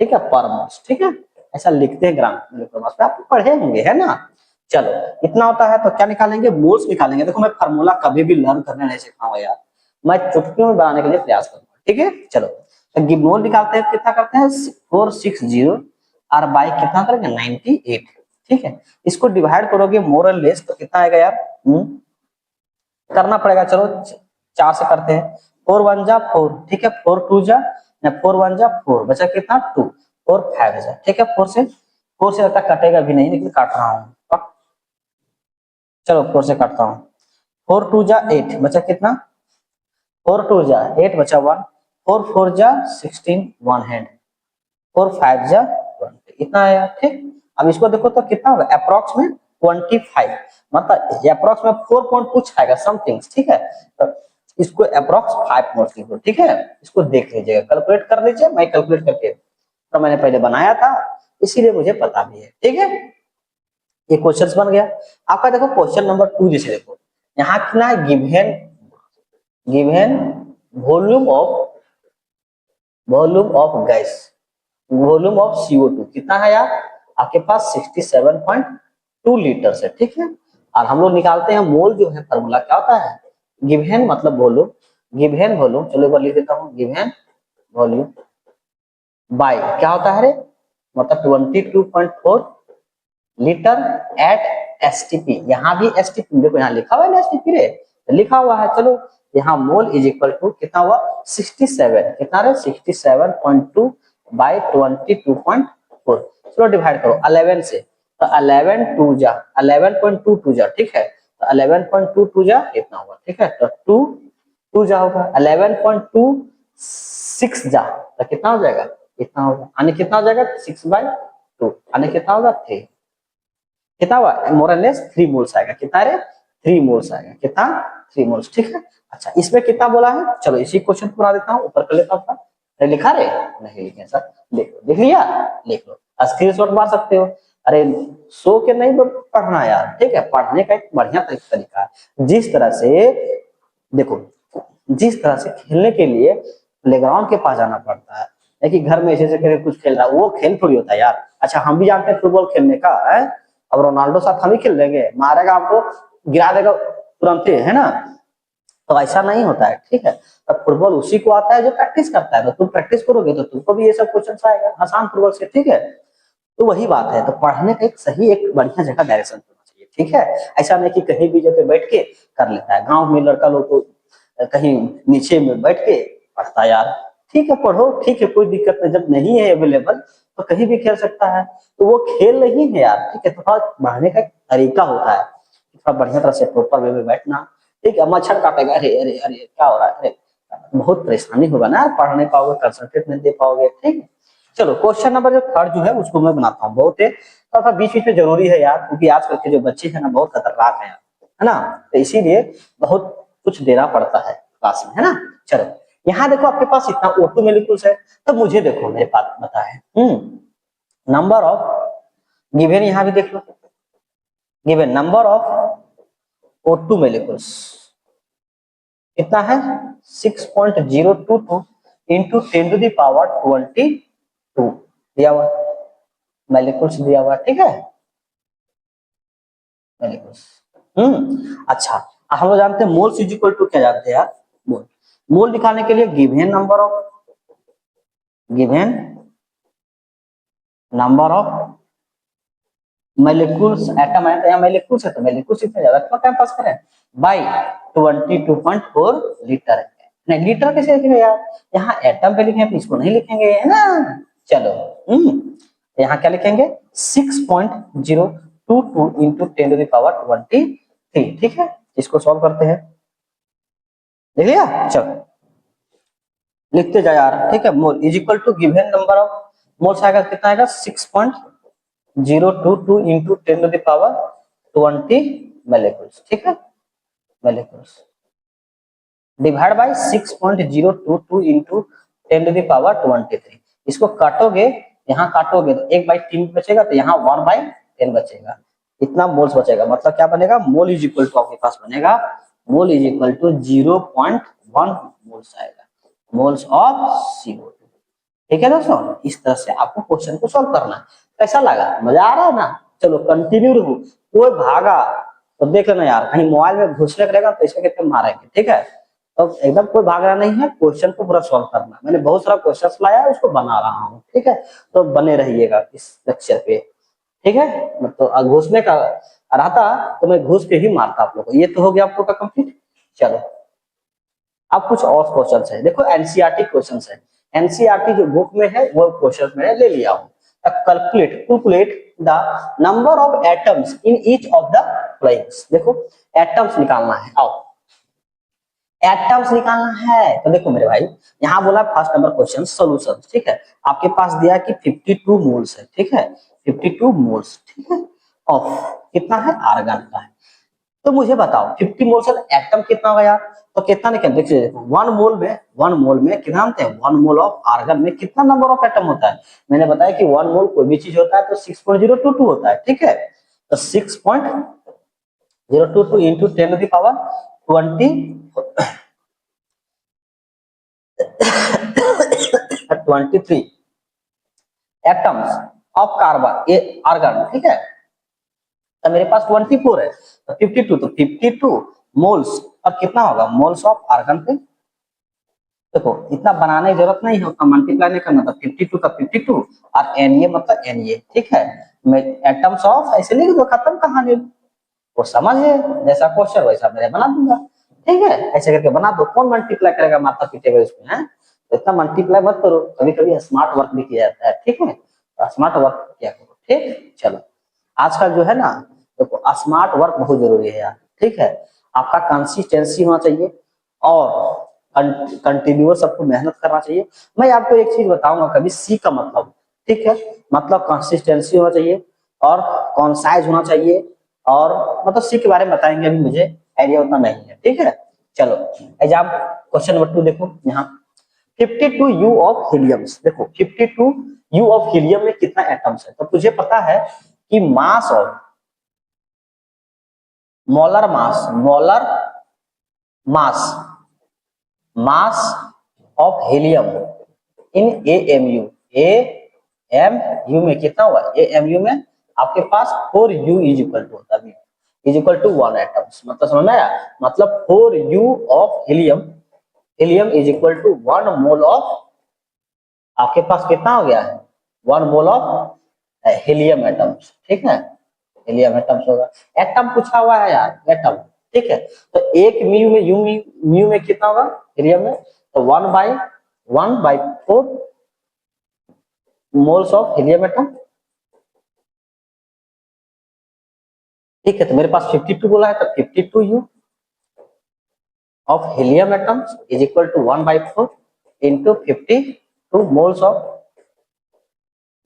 ठीक है, पर मास, ठीक है। ऐसा लिखते हैं ग्राम मोलिकुलर मास पे, आप पढ़े होंगे, है ना। चलो इतना होता है तो क्या निकालेंगे, मोल्स निकालेंगे। देखो मैं फार्मूला कभी भी लर्न करने नहीं सिखाऊंगा यार, मैं चुटकियों में बनाने के लिए प्रयास करूंगा, ठीक है। चलो तो मोल निकालते हैं, कितना करते हैं 460 और बाई कितना करेंगे 98, ठीक है। इसको डिवाइड करोगे मोर और लेस तो कितना आएगा यार, करना पड़ेगा। चलो 4 से करते हैं, 4 1 जा 4, ठीक है, 4 2 जा 4 1 जा 4, बचा कितना 2, 4 5 जा, ठीक है। 4 से लगता कटेगा भी नहीं लेकिन काट रहा हूँ, चलो 4 से काटता हूँ। 4 2 जा 8, बचा कितना 4 2 जा 8, बचा 1, 4 4 जा 16 1 हैंड, 4 5 जा 20, इतना आया, ठीक। अब इसको देखो तो कितना होगा अप्रोक्स में 25, मतलब अप्रोक्स में 4 पॉइंट कुछ आएगा समथिंग, ठीक है। तो इसको अप्रोक्स 5 नोट लिखो, ठीक है। इसको देख लीजिएगा, कैलकुलेट कर लीजिए, मैं कैलकुलेट करके तो मैंने पहले बनाया था इसीलिए मुझे पता भी है, ठीक है। ये क्वेश्चन बन गया आपका। देखो क्वेश्चन नंबर 2 जैसे देखो यहाँ कितना है, given volume of gas, volume of CO2 कितना है यार आपके पास 67.2 लीटर है, ठीक है। और हम लोग निकालते हैं मोल, जो है फॉर्मूला क्या होता है, गिवन मतलब वॉल्यूम, गिवन वॉल्यूम, चलो एक बार लिख देता हूँ, गिवन वॉल्यूम बाय क्या होता है रे, मतलब 22.4 लीटर एट STP, यहाँ भी STP देखो, यहाँ लिखा हुआ है ना STP रे, लिखा हुआ है। चलो यहाँ मोल इज इक्वल टू कितना हुआ 67, कितना रे 67.2 बाई 22.4, चलो डिवाइड करो 11 से, तो 11 2 जा 11.22 जा, ठीक है, तो 11.22 जा इतना होगा, ठीक है। तो 2 जा होगा 11.26 जा, तो कितना हो जाएगा इतना होगा, यानी कितना हो जाएगा 6/2, यानी कितना होगा 3, कितना हुआ मोरलेस 3 मोल्स आएगा, कितना रे 3 मोल्स आएगा, कितना 3 मोल्स, ठीक है। अच्छा इसमें कितना बोला है, चलो इसी क्वेश्चन को बना देता हूँ, ऊपर कर लेता हूँ, लिखा रे नहीं लिखे सर, देखो देख लिया, लिख लो, स्क्रीनशॉट मार सकते हो। अरे सो के नहीं पढ़ना यार, ठीक है, पढ़ने का एक बढ़िया तरीका है। जिस तरह से देखो, जिस तरह से खेलने के लिए प्लेग्राउंड के पास जाना पड़ता है कि घर में ऐसे करके कुछ खेल रहा है, वो खेल थोड़ी होता है यार। अच्छा हम भी जानते हैं फुटबॉल खेलने का है, अब रोनाल्डो साथ हम ही खेल लेंगे, मारेगा आपको गिरा देगा तुरंत ही, है ना, तो ऐसा नहीं होता है, ठीक है। तब फुटबॉल उसी को आता है जो प्रैक्टिस करता है, तो तुम प्रैक्टिस करोगे तो तुमको भी ये सब क्वेश्चन आएगा आसान फुटबॉल से, ठीक है। तो वही बात है, तो पढ़ने का एक सही एक बढ़िया जगह डायरेक्शन होना चाहिए, ठीक है। ऐसा नहीं कि कहीं भी जगह बैठ के कर लेता है, गांव में लड़का लोग तो कहीं नीचे में बैठ के पढ़ता यार, ठीक है पढ़ो, ठीक है कोई दिक्कत नहीं, जब नहीं है अवेलेबल तो कहीं भी खेल सकता है, तो वो खेल नहीं है यार, ठीक है। थोड़ा पढ़ने का एक तरीका होता है, थोड़ा बढ़िया तरह से प्रॉपर वे में बैठना, ठीक है। मच्छर काटेगा, अरे अरे अरे क्या हो रहा है, अरे बहुत परेशानी होगा ना, पढ़ नहीं पाओगे, कंसंट्रेट नहीं दे पाओगे, ठीक है। चलो क्वेश्चन नंबर जो थर्ड जो है उसको मैं बनाता हूँ, बहुत है थोड़ा बीच बीच में जरूरी है यार, क्योंकि आजकल के जो बच्चे हैं ना बहुत खतरनाक है यार, है ना, तो इसीलिए बहुत कुछ देना पड़ता है क्लास में, है ना। चलो यहाँ देखो आपके पास इतना O2 मोलिक्यूल्स है, तो मुझे देखो मेरे पास बता है नंबर ऑफ गिवन, यहाँ भी देख लो given number of O2 molecules कितना है 6.022 इंटू 10⁻²2 दिया हुआ मोलिक्यूल्स दिया हुआ, ठीक है मोलिक्यूल्स। अच्छा हम लोग जानते हैं मोल्स इज इक्वल टू क्या जानते हैं यार, मोल, मोल निकालने के लिए given number of molecules atom है, यहाँ मोलिक्यूल्स है तो मोलिक्यूल्स इतने ज्यादा क्यों टाइम पास करें, बाई 22.4 लीटर है, नहीं लीटर कैसे लिखेंगे यार, यहाँ एटम पे लिखेंगे तो इसको नहीं लिखेंगे, है ना। चलो यहाँ क्या लिखेंगे 6.022 इंटू 10⁻23, ठीक है। इसको सॉल्व करते हैं, देख लिया, चलो लिखते जाए यार, ठीक है। Mole is equal to given number of moles आएगा, कितना आएगा 6.022 इंटू 10⁻20 मोलिक्यूल्स, ठीक है मोलिक्यूल्स डिवाइड बाय 6.022 इंटू 10⁻23, इसको काटोगे, यहाँ काटोगे तो 1/3 बचेगा, तो यहाँ 1/10 बचेगा, इतना मोल्स बचेगा, मतलब क्या बनेगा मोल इज इक्वल टू आपके पास बनेगा mole is equal to 0.1 moles आएगा, मोल्स ऑफ CO2, ठीक है दोस्तों। इस तरह से आपको क्वेश्चन को सॉल्व करना है। कैसा लगा, मजा आ रहा है ना, चलो कंटिन्यू रहो, कोई भागा तो देख लेना यार, कहीं मोबाइल में घुसने रहेगा तो इसमें कितने मारेंगे, ठीक है। तो एकदम कोई भागना नहीं है, क्वेश्चन को पूरा सॉल्व करना। मैंने बहुत सारा क्वेश्चन लाया है, उसको बना रहा हूँ, ठीक है। तो बने रहिएगा इस लेक्चर पे, ठीक है। तो घुसने का रहता तो मैं घुस के ही मारता आप लोग को। ये तो हो गया आप लोग का कंप्लीट। चलो अब कुछ और क्वेश्चन है, देखो एनसीईआरटी क्वेश्चन है। एनसीईआरटी जो बुक में है वो क्वेश्चन मैंने ले लिया हूँ। Calculate the number of atoms in each of the followings. देखो एटम्स निकालना है, आओ एटम्स निकालना है। तो देखो मेरे भाई, यहाँ बोला फर्स्ट नंबर क्वेश्चन सॉल्यूशन, ठीक है। आपके पास दिया कि 52 मोल्स है, ठीक है, 52 मोल्स, ठीक है, ऑफ कितना है, आर्गन का है। तो मुझे बताओ 50 मोल से एटम कितना होगा यार। तो कितना निकल, देखिए वन मोल में कितना जानते हैं, वन मोल ऑफ आर्गन में कितना नंबर ऑफ एटम होता है। मैंने बताया कि वन मोल कोई भी चीज होता है तो 6.022 होता है, ठीक है। तो 6.022 इंटू 10⁻20 23 एटम्स ऑफ कार्बन ये आर्गन, ठीक है। तो मेरे पास 24 है, तो 52, तो 52 मोल्स और कितना होगा, मोल्स ऑफ आर्गन पे। देखो इतना बनाने की जरूरत नहीं है, उतना मल्टीप्लाई नहीं करना था, 52 का 52 और Na मतलब Na, ठीक है। मैं एटम्स ऑफ ऐसे लिख दो, खत्म कहानी। वो समझे, जैसा क्वेश्चन वैसा मैंने बना दूंगा, ठीक है। ऐसे करके बना दो, कौन मल्टीप्लाई करेगा, माता पीटेगा इसमें है। तो इतना मल्टीप्लाई मत करो, कभी कभी स्मार्ट वर्क भी किया जाता है, ठीक है। तो स्मार्ट वर्क किया करो, ठीक। चलो आजकल जो है ना, देखो स्मार्ट वर्क बहुत जरूरी है यार, ठीक है। आपका कंसिस्टेंसी होना चाहिए और कंटिन्यूअस सबको मेहनत करना चाहिए। मैं आपको एक चीज बताऊंगा कभी, सी का मतलब, ठीक है, मतलब कंसिस्टेंसी होना चाहिए और कॉन्साइज होना चाहिए, और मतलब सी के बारे में बताएंगे, अभी मुझे आइडिया उतना नहीं है, ठीक है। चलो एग्जाम क्वेश्चन नंबर 2 देखो यहाँ, 52 यू ऑफ हीलियम्स। देखो 52 यू ऑफ हीलियम में कितना एटम्स है। तो तुझे पता है कि mass of molar mass mass of helium in AMU में कितना हुआ, एएमयू में आपके पास 4u इज इक्वल टू होता है, इज इक्वल टू 1 एटम्स। मतलब समझ में आया, मतलब 4u of helium is equal to 1 mole of, आपके पास कितना हो गया है, 1 मोल ऑफ हीलियम एटम्स, ठीक है। हीलियम एटम्स होगा, एटम पूछा हुआ है यार, एटम, ठीक है। तो एक म्यू में कितना होगा हीलियम में, तो 1/4 मोल्स ऑफ हीलियम एटम, ठीक है। तो मेरे पास 52 बोला है, तो 52 u of helium atoms is equal to 1/4 into 52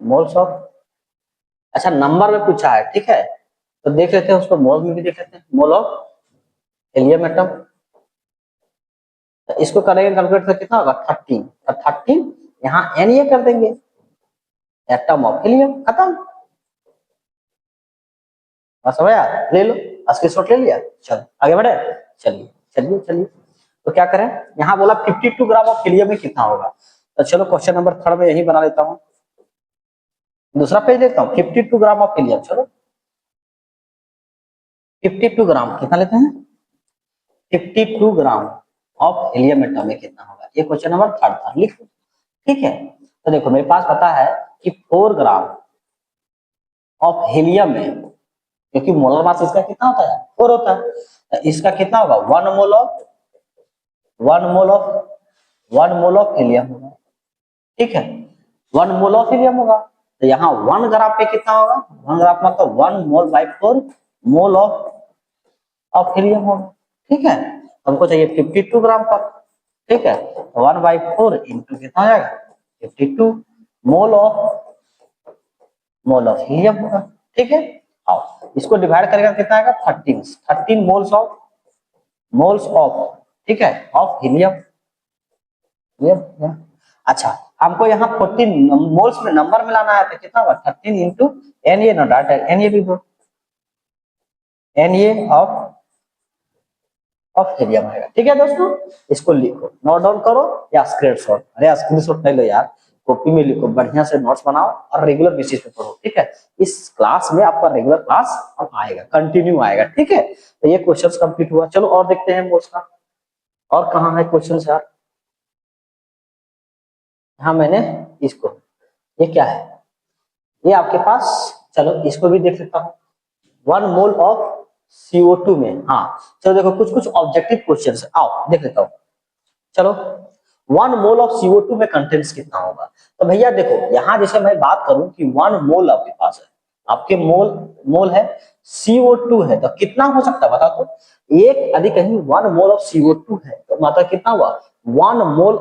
moles of, अच्छा नंबर में पूछा है, ठीक है। तो देख लेते हैं उसको, मोल में भी देख लेते हैं, मोल ऑफ हीलियम एटम। तो इसको करेंगे कैलकुलेट, तो कितना होगा 13, तो 13 यहाँ Na कर देंगे, एटम ऑफ हीलियम, खत्म। समझ आया, ले लो स्क्रीनशॉट ले लिया, चलो आगे बढ़े। चलिए चलिए चलिए, तो क्या करें, यहाँ बोला 52 ग्राम ऑफ हीलियम में कितना होगा। तो चलो क्वेश्चन नंबर 3 में यही बना लेता हूँ, दूसरा पेज लेता हूँ, 52 ग्राम ऑफ हीलियम। चलो 52 ग्राम कितना लेते हैं, 52 ग्राम ऑफ हीलियम एटम में कितना होगा, ये क्वेश्चन नंबर 3 था, लिख लो, ठीक है। तो देखो मेरे पास पता है कि 4 ग्राम ऑफ हीलियम में, क्योंकि मोलर मास इसका कितना होता है, 4 होता है, तो इसका कितना होगा, 1 मोल ऑफ हीलियम होगा, ठीक है। 1 मोल ऑफ हीलियम होगा, तो यहाँ 1 ग्राम पे कितना होगा, 1 ग्राम मतलब 1 मोल/4 मोल ऑफ हीलियम होगा, ठीक है। हमको चाहिए 52 ग्राम पर, ठीक है। 1/4 इंटू कितना हो जाएगा, 52 मोल ऑफ हीलियम होगा, ठीक है। आओ इसको डिवाइड करेगा कितना आएगा, 13 मोल्स ऑफ, ठीक है, ऑफ हीलियम। अच्छा हमको यहाँ 14 मोल्स में नंबर मिलाना है, तो कितना होगा 13 इंटू Na, ना डाटा Na भी दो, Na ऑफ हीलियम आएगा, ठीक है दोस्तों। इसको लिखो, नोट डाउन करो या स्क्रीनशॉट, अरे स्क्रीनशॉट नहीं लो यार, कॉपी में लिखो, बढ़िया से नोट्स बनाओ और रेगुलर बेसिस पे पढ़ो, ठीक है। इस क्लास में आपका रेगुलर क्लास अब आएगा, कंटिन्यू आएगा, ठीक है। तो ये क्वेश्चंस कंप्लीट हुआ, चलो और देखते हैं मोल्स का। और कहाँ है क्वेश्चन यार? हाँ मैंने इसको, ये क्या है? ये आपके पास, चलो इसको भी देख लेता हूँ। 1 मोल ऑफ CO2 में, हाँ चलो देखो कुछ कुछ ऑब्जेक्टिव क्वेश्चन है, आओ देख लेता हूँ। चलो 1 मोल ऑफ CO2 में कंटेंट्स कितना होगा? तो भैया देखो यहाँ जैसे मैं बात करूं कि 1 मोल आपके पास है, आपके मोल मोल है, CO2 है, तो कितना हो सकता है बता तो? एक यदि कहीं 1 मोल ऑफ CO2 है तो मतलब कितना हुआ? 1 मोल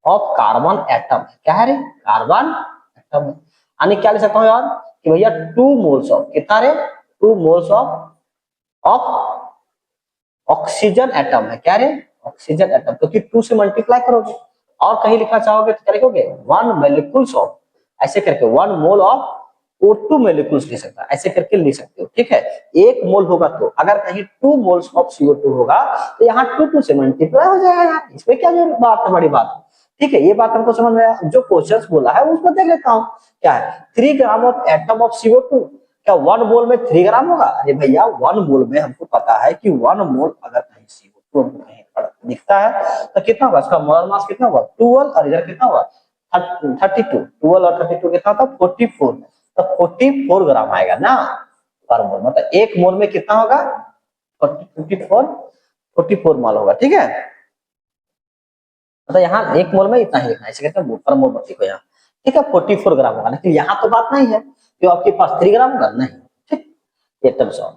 ऑफ कार्बन एटम है। क्या है रे? कार्बन एटम है। यानी क्या ले सकता हूँ यार कि भैया 2 मोल्स ऑफ, कितना रे? 2 मोल्स ऑफ ऑक्सीजन एटम है। क्या रे? ऑक्सीजन एटम, क्योंकि 2 से मल्टीप्लाई करोगे। और कहीं लिखना चाहोगे तो क्या लिखोगे? 1 मोलिक्यूल्स ऑफ, ऐसे करके 1 मोल ऑफ O2 मोलिक्यूल्स लिख सकता है, ऐसे करके लिख सकते हो। ठीक है, 1 मोल होगा तो अगर कहीं 2 मोल्स ऑफ CO2 होगा तो यहाँ 2 से मल्टीप्लाई हो जाएगा यार, इसमें क्या जो बात है, बड़ी बात। ठीक है, ये बात हमको समझ में आया। जो क्वेश्चन बोला है उसको देख लेता हूँ। क्या है? 3 gram of atom of CO2, क्या 1 मोल में 3 ग्राम होगा? अरे भैया 1 मोल में हमको पता है कि 1 मोल अगर कहीं CO2 हमको कहीं दिखता है तो कितना होगा? इसका मोलर मास कितना होगा? 12, और इधर कितना होगा? 32। 12 और 32 कितना था? 44। तो 44 ग्राम आएगा ना पर मोल, मतलब 1 मोल में कितना होगा? 44 मोल होगा। ठीक है, मतलब यहाँ 1 मोल में इतना ही लिखना है, इसे कहते हैं पर मोल मत लिखो यहाँ। ठीक है, 44 ग्राम होगा, लेकिन यहाँ तो बात नहीं है कि आपके पास 3 ग्राम होगा, नहीं। ठीक, ये तब सॉल्व।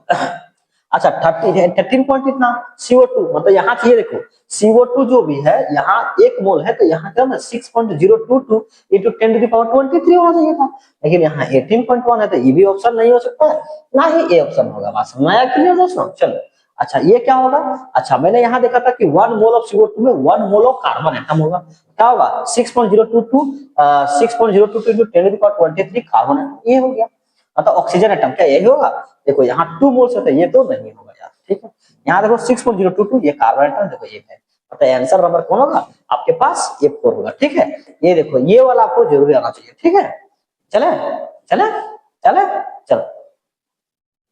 अच्छा 13 पॉइंट कितना? CO2, मतलब यहाँ चाहिए देखो CO2 जो भी है यहाँ 1 मोल है तो यहाँ क्या ना 6.022 इंटू 10⁻23 होना चाहिए था, लेकिन यहाँ 18.1 है तो ये भी ऑप्शन नहीं हो सकता है, ना ही ए ऑप्शन होगा। बात समझ आया क्लियर दोस्तों? चलो अच्छा ये क्या होगा? अच्छा मैंने यहाँ देखा था कि 1 मोल ऑफ CO2 में 1 मोल ऑफ कार्बन एटम होगा। क्या होगा? 6.022 6.022 इंटू 10⁻23 कार्बन एटम, ये हो गया। मतलब ऑक्सीजन एटम, क्या यही होगा? देखो यहाँ 2 मोल्स है, ये तो नहीं होगा यार। ठीक है, यहाँ देखो 6.022 ये कार्बन एटम, देखो ये है, मतलब आंसर नंबर कौन होगा आपके पास? ये 4 होगा। ठीक है, ये देखो ये वाला आपको जरूरी आना चाहिए। ठीक है, चले चले चले चलो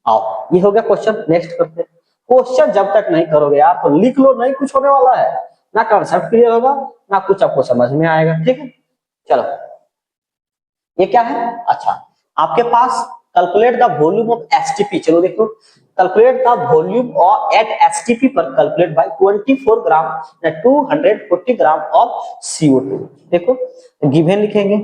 आओ, ये हो गया क्वेश्चन। नेक्स्ट करते हैं। क्वेश्चन जब तक नहीं करोगे यार तो लिख लो, नहीं कुछ होने वाला है, ना कॉन्सेप्ट क्लियर होगा ना कुछ आपको समझ में आएगा। ठीक है, चलो ये क्या है? अच्छा आपके पास calculate the volume of STP, चलो देखो कैलकुलेट द वॉल्यूम और एट एसटीपी पर कैलकुलेट बाय 24 ग्राम या 240 ग्राम ऑफ CO2। देखो गिवन लिखेंगे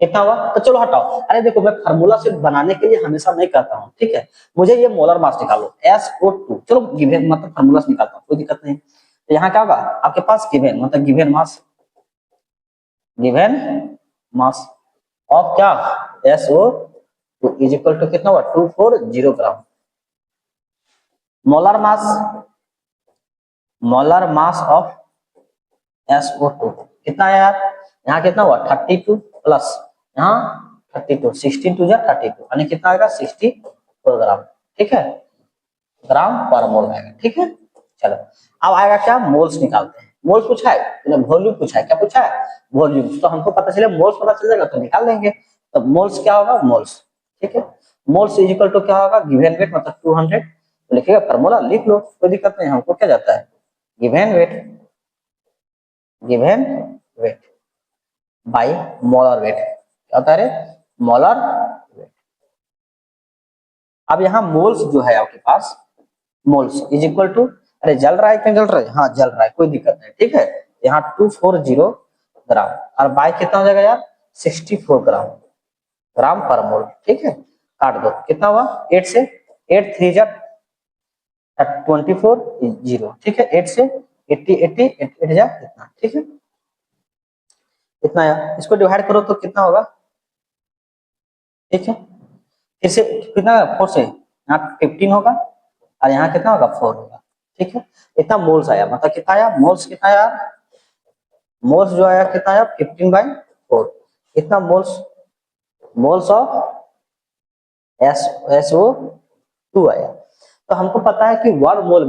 कितना हुआ, तो चलो हटाओ। अरे देखो मैं फार्मूला से बनाने के लिए हमेशा नहीं कहता हूँ, ठीक है, मुझे ये मोलर मास निकालो SO2, चलो गिवन मतलब फार्मूला से निकालता हूँ, कोई दिक्कत नहीं। तो यहाँ क्या होगा आपके पास? गिवन मतलब given mass, given mass of क्या? SO2 इज इक्वल टू कितना हुआ? 240 gram. Molar mass, molar mass of SO2 कितना है यार? यहाँ कितना हुआ? 32 प्लस यहाँ 32, 16 टू 32, यानी कितना आएगा? 64 ग्राम। ठीक है, ग्राम पर मोल आएगा। ठीक है, चलो अब आएगा क्या? मोल्स निकालते हैं। मोल्स पूछा है, वॉल्यूम पूछा है, क्या पूछा है? वॉल्यूम। तो हमको पता चले मोल्स पता चल जाएगा तो निकाल देंगे। तो मोल्स क्या होगा? मोल्स। ठीक है, मोल्स इज इक्वल टू क्या होगा? गिवन वेट मतलब 200, तो लिखिएगा फार्मूला लिख लो, कोई दिक्कत नहीं। हमको क्या जाता है? Given weight, given weight by molar weight, क्या होता है रे? Molar weight. अब यहाँ मोल्स जो है आपके पास, मोल्स इज इक्वल टू, अरे जल रहा है क्यों जल रहा है? हाँ जल रहा है, कोई दिक्कत नहीं। ठीक है, यहाँ 240 ग्राम और बाय कितना हो जाएगा यार? 64 ग्राम, ग्राम पर मोल। ठीक है, काट दो, कितना हुआ? 8 से 8 3 जा 24 0। ठीक है, 8 से 80 80 8 जा कितना? ठीक है, कितना आया? इसको डिवाइड करो तो कितना होगा? ठीक है, फिर से कितना? 4 से यहाँ 15 होगा और यहाँ कितना होगा? 4 होगा। ठीक है, इतना मोल्स आया, मतलब कितना आया? मोल्स कितना आया? मोल्स जो आया कितना आया? 15/4। कितना मोल्स? मोल्स ऑफ SO2 आया। तो हमको पता है कि 1 मोल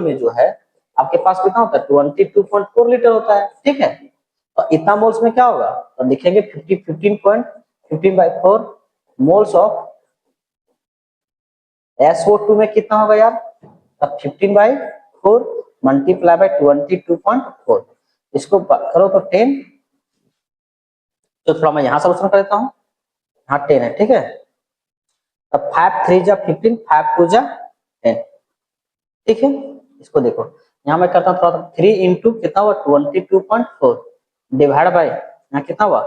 में जो है आपके पास कितना होता है? 22.4 लीटर होता है। ठीक है, तो इतना मोल्स में क्या होगा? तो लिखेंगे 15.15/4 मोल्स ऑफ SO2 में कितना होगा यार? तब 15/4 मल्टीप्लाई बाय 22.4, इसको करो तो 10, तो थोड़ा मैं यहाँ सॉल्यूशन कर देता हूँ, यहाँ 10 है, ठीक है। अब 5 3 जा 15, 5 2 जा 10, ठीक है। इसको देखो, यहाँ मैं करता हूँ थोड़ा 3 इंटू कितना हुआ 22.4 डिवाइड बाय यहाँ कितना हुआ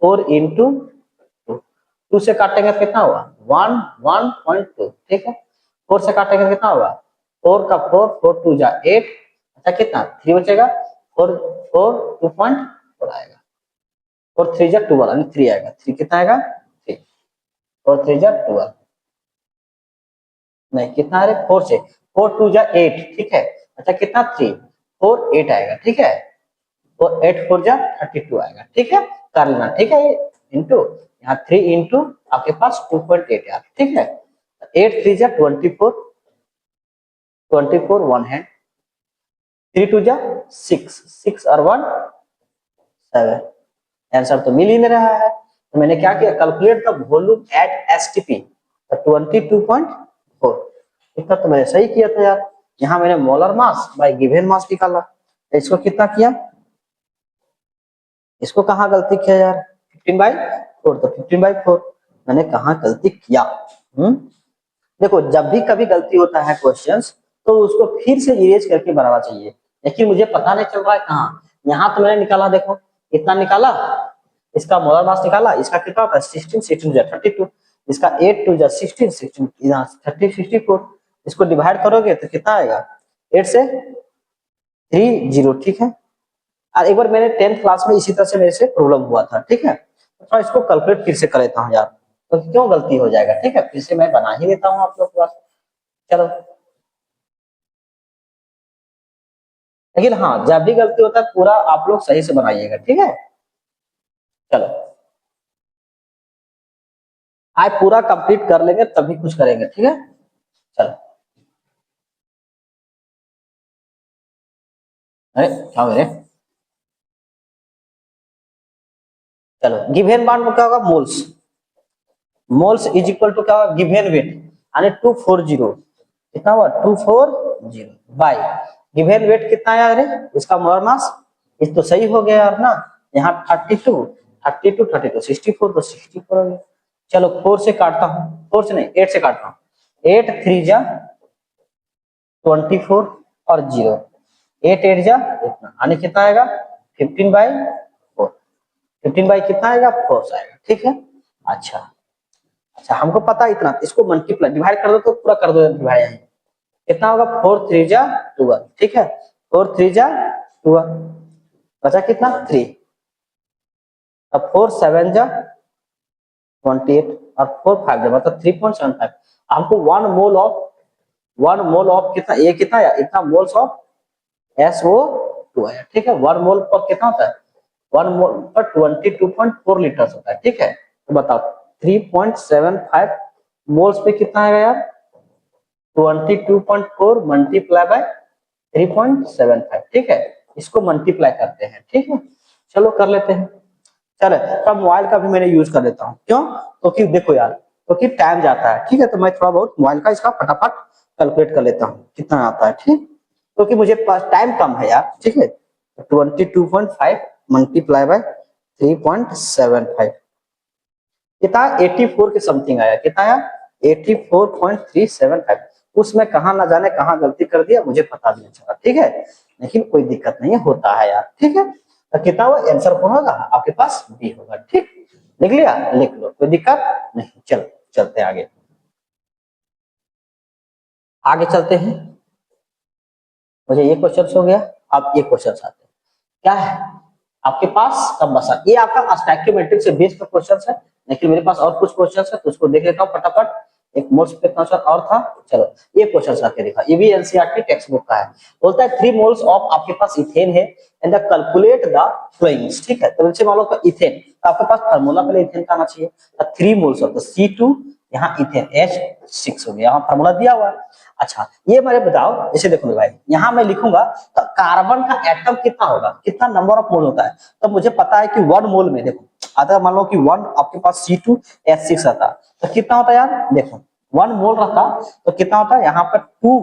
4 इंटू 2 से काटेंगे कितना हुआ 1.2, ठीक है। 4 से काटेंगे कितना होगा 4 का 4 4 2 जा 8, अच्छा कितना 3 बचेगा 4 4 2.4 आएगा, 4 3 जा 12 यानी 3 आएगा, 3 कितना आएगा 3, 4 3 जा 12 नहीं कितना है 4 से 4 2 जा 8, ठीक है। अच्छा कितना 3 4 8 आएगा, ठीक है। और 8 4 जा 32 आएगा, ठीक है। कर लेना, ठीक है। इंटू यहाँ 3 इंटू आपके पास 2.8 यार, ठीक है। 8 3 जा 24 24 1 है, 3 2 जा 6 6 और 1 7, आंसर तो मिल ही नहीं रहा है। तो मैंने क्या किया calculate the volume at STP 22.4, इतना तो मैंने सही किया था यार। यहाँ मैंने molar mass by given mass निकाला, तो इसको कितना किया, इसको कहाँ गलती किया यार 15/4, तो 15/4 मैंने कहाँ गलती किया। देखो जब भी कभी गलती होता है क्वेश्चंस तो उसको फिर से इरेज करके बनाना चाहिए, लेकिन मुझे पता नहीं चल रहा है कहाँ। यहाँ तो मैंने निकाला, देखो कितना निकाला, इसका मोलर मास निकाला, इसका कितना होता है 16 16 जा 32, इसका 8 2 जा 16 16 यहाँ 30 64, इसको डिवाइड करोगे तो कितना आएगा 8 से 3 0, ठीक है। और एक बार मैंने 10th क्लास में इसी तरह से मेरे से प्रॉब्लम हुआ था, ठीक है। तो थोड़ा इसको कैलकुलेट फिर से कर लेता हूँ यार, तो क्यों गलती हो जाएगा, ठीक है। फिर से मैं बना ही लेता हूँ आप लोग के पास, चलो। लेकिन हाँ जब भी गलती होता है पूरा आप लोग सही से बनाइएगा, ठीक है। चलो आज पूरा कंप्लीट कर लेंगे तभी कुछ करेंगे, ठीक है। चलो अरे क्या मेरे, चलो गिवन मान में क्या होगा moles, moles is equal to क्या होगा गिवन वेट यानी 240, कितना हुआ 240 बाय गिवन वेट कितना है यार, इसका मोलर मास, इस तो सही हो गया यार ना। यहाँ 32 32 32 64 तो 64 हो गया। चलो 4 से काटता हूँ, 4 से नहीं 8 से काटता हूँ, 8 3 जा 24 और 0, 8 8 जा इतना यानी कितना आएगा 15/4, 15 बाई कितना आएगा 4 आएगा, ठीक है। अच्छा अच्छा हमको पता है इतना, इसको मल्टीप्लाई डिवाइड कर दो तो पूरा कर दो डिवाइड, कितना होगा 4 3 जा 12, ठीक है। 4 3 जा 12 बचा कितना 3, अब 4 7 जा 28 और 4 5 जा मतलब 3.75, हमको 1 मोल ऑफ कितना ये कितना है इतना मोल्स ऑफ SO2 है, ठीक है। 1 मोल पर कितना होता है 1 मोल पर 22.4 लीटर होता है, ठीक है। तो बताओ 3.75 मोल्स पे कितना आएगा यार 22.4 मल्टीप्लाई बाय 3.75, ठीक है। इसको मल्टीप्लाई करते हैं, ठीक है। चलो कर लेते हैं, चलो तब मोबाइल का भी मैंने यूज कर लेता हूँ, क्यों क्योंकि देखो यार क्योंकि टाइम जाता है, ठीक है। तो मैं थोड़ा बहुत मोबाइल का इसका फटाफट कैलकुलेट कर लेता हूँ कितना आता है, ठीक, क्योंकि मुझे पास टाइम कम है यार, ठीक है। 22.5 मल्टीप्लाई बाय 3.75 कितना 84 के समथिंग आया, कितना आया 84.375, उसमें कहा ना जाने कहाँ गलती कर दिया मुझे पता भी नहीं चला, ठीक है। लेकिन कोई दिक्कत नहीं है होता है यार, ठीक है। तो कितना हुआ आंसर कौन होगा आपके पास बी होगा, ठीक। लिख लिया लिख लो कोई दिक्कत नहीं, चलो चलते आगे, आगे चलते हैं। मुझे ये क्वेश्चन हो गया, अब ये क्वेश्चन आते हैं क्या है आपके पास कंबसन, ये आपका स्टैक्योमेट्रिक से बेस्ड क्वेश्चन है, लेकिन मेरे पास और कुछ क्वेश्चन है तो उसको देख लेता हूँ फटाफट। एक मोल्स पे क्वेश्चन और था, चलो ये क्वेश्चन आके देखा, ये भी एनसीईआरटी टेक्स्ट बुक का है। बोलता है 3 मोल्स ऑफ आपके पास इथेन है एंड द कैलकुलेट द फ्लोइंग्स, ठीक है। तो जैसे मान लो तो इथेन, तो आपके पास फार्मूला पहले इथेन का आना चाहिए, 3 मोल्स ऑफ द C2 यहाँ इथेन H6 हो गया, यहाँ फार्मूला दिया हुआ है। अच्छा ये मेरे बताओ, जैसे देखो भाई यहाँ मैं लिखूंगा तो कार्बन का एटम कितना होगा, कितना नंबर ऑफ मोल होता है, तो मुझे पता है कि 1 मोल में देखो आता, मान लो कि 1 आपके पास C2H6 आता तो कितना होता है यार, देखो 1 मोल रहता तो कितना होता है यहाँ पर 2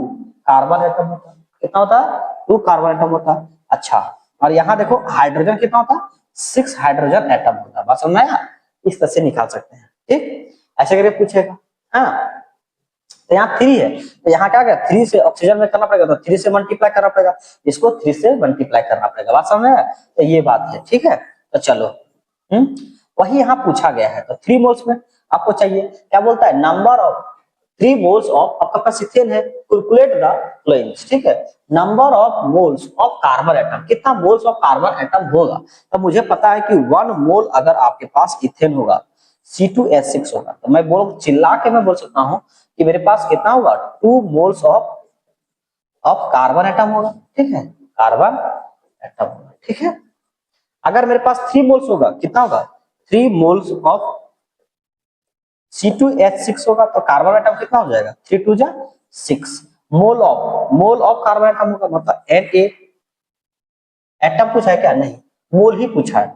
कार्बन एटम होता है। कितना होता है? 2 कार्बन एटम होता है। अच्छा, और यहाँ देखो हाइड्रोजन कितना होता है? 6 हाइड्रोजन एटम होता है। बात समझ में आया? इस तरह से निकाल सकते हैं। ठीक, ऐसे करके पूछेगा। हाँ, तो यहाँ 3 है, तो यहाँ क्या क्या 3 से ऑक्सीजन में करना पड़ेगा, तो 3 से मल्टीप्लाई करना पड़ेगा, इसको 3 से मल्टीप्लाई करना पड़ेगा। बात समझ में आया? तो ये बात है। ठीक है, तो चलो वही यहाँ पूछा गया है। तो 3 मोल्स में आपको चाहिए, क्या बोलता है? नंबर ऑफ 3 मोल्स ऑफ, आपका पास इथेन है, कैलकुलेट द फ्लोइंग्स। ठीक है, number of moles of carbon atom, कितना मोल्स ऑफ कार्बन एटम होगा? तो मुझे पता है कि 1 मोल अगर आपके पास इथेन होगा, C2H6 होगा, तो मैं बोल चिल्ला के मैं बोल सकता हूँ कि मेरे पास कितना होगा? 2 मोल्स ऑफ कार्बन एटम होगा। ठीक है, कार्बन एटम होगा। ठीक है, अगर मेरे पास 3 मोल्स होगा, कितना होगा? 3 मोल्स ऑफ C2H6 होगा, तो कार्बन एटम कितना हो जाएगा? 3 2 जा 6। मोल ऑफ कार्बन एटम होगा, मतलब Na। एटम पूछा है क्या? नहीं, मोल ही पूछा है।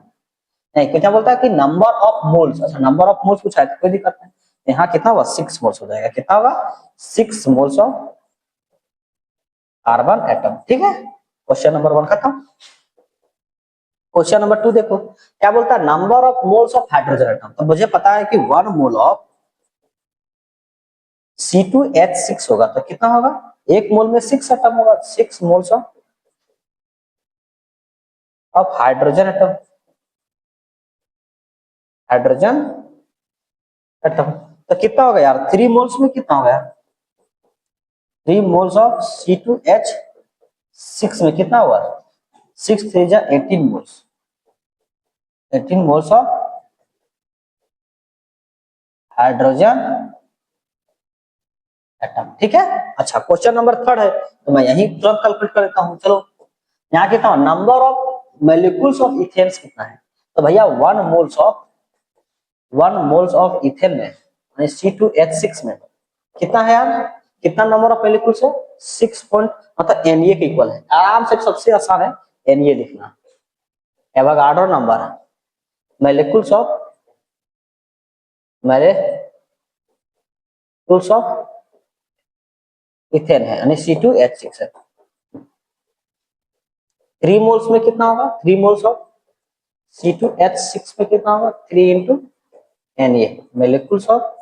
नहीं, क्या बोलता है कि नंबर ऑफ मोल्स। अच्छा, नंबर ऑफ मोल्स पूछा है तो कोई दिक्कत नहीं, यहाँ कितना होगा? 6 मोल्स हो जाएगा। कितना होगा? 6 मोल्स ऑफ कार्बन एटम। ठीक है, क्वेश्चन नंबर 1 खत्म। क्वेश्चन नंबर 2 देखो, क्या बोलता है? Number of moles of hydrogen atom. तो मुझे पता है कि 1 मोल ऑफ C2H6 होगा, तो कितना होगा? 1 मोल में 6 एटम होगा, 6 moles of hydrogen atom. Hydrogen atom, तो कितना होगा यार? 3 मोल्स में कितना होगा? 3 मोल्स ऑफ C2H6 में कितना हुआ? 6 3 जा 18 moles, 18 moles of hydrogen atom. ठीक है, अच्छा क्वेश्चन नंबर 3 है, तो मैं यही तुरंत कैलकुलेट कर लेता हूँ। चलो, यहाँ कितना? नंबर ऑफ मॉलिक्यूल्स ऑफ इथेन्स कितना है? तो भैया 1 मोल्स ऑफ इथेन में, यानी C2H6 में कितना है यार? कितना नंबर ऑफ मॉलिक्यूल्स है? 6 पॉइंट, मतलब Na के इक्वल है। आराम से, सबसे आसान है Na लिखना। Avogadro number molecules of ethane है, यानी C2H6 है। 3 मोल्स में कितना होगा? 3 मोल्स ऑफ C2H6 में कितना होगा? 3 into Na molecules of